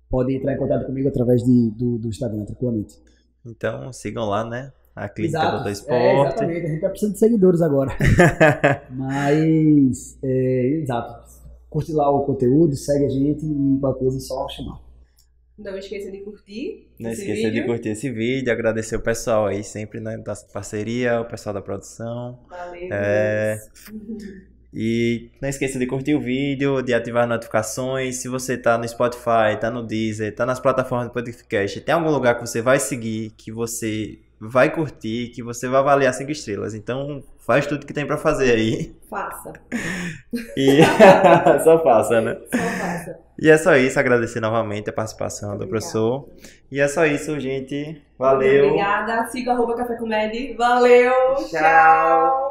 pode entrar em contato comigo através do Instagram, tranquilamente. Então sigam lá, né? A Clínica Exato. Dr. Esporte. Exatamente, a gente tá precisando de seguidores agora. Mas, exato. Curte lá o conteúdo, segue a gente e qualquer coisa é só chamar. Não esqueça de curtir. Não esqueça de curtir esse vídeo, agradecer o pessoal aí sempre, né, da parceria, o pessoal da produção. Valeu. E não esqueça de curtir o vídeo, de ativar as notificações. Se você tá no Spotify, tá no Deezer, tá nas plataformas de podcast, tem algum lugar que você vai seguir, que você vai curtir, que você vai avaliar 5 estrelas. Então faz tudo que tem pra fazer aí. Faça. E só faça, né? Só faça. E é só isso, agradecer novamente a participação do professor. E é só isso, gente. Valeu. Obrigada. Siga @Café com Med. Valeu. Tchau.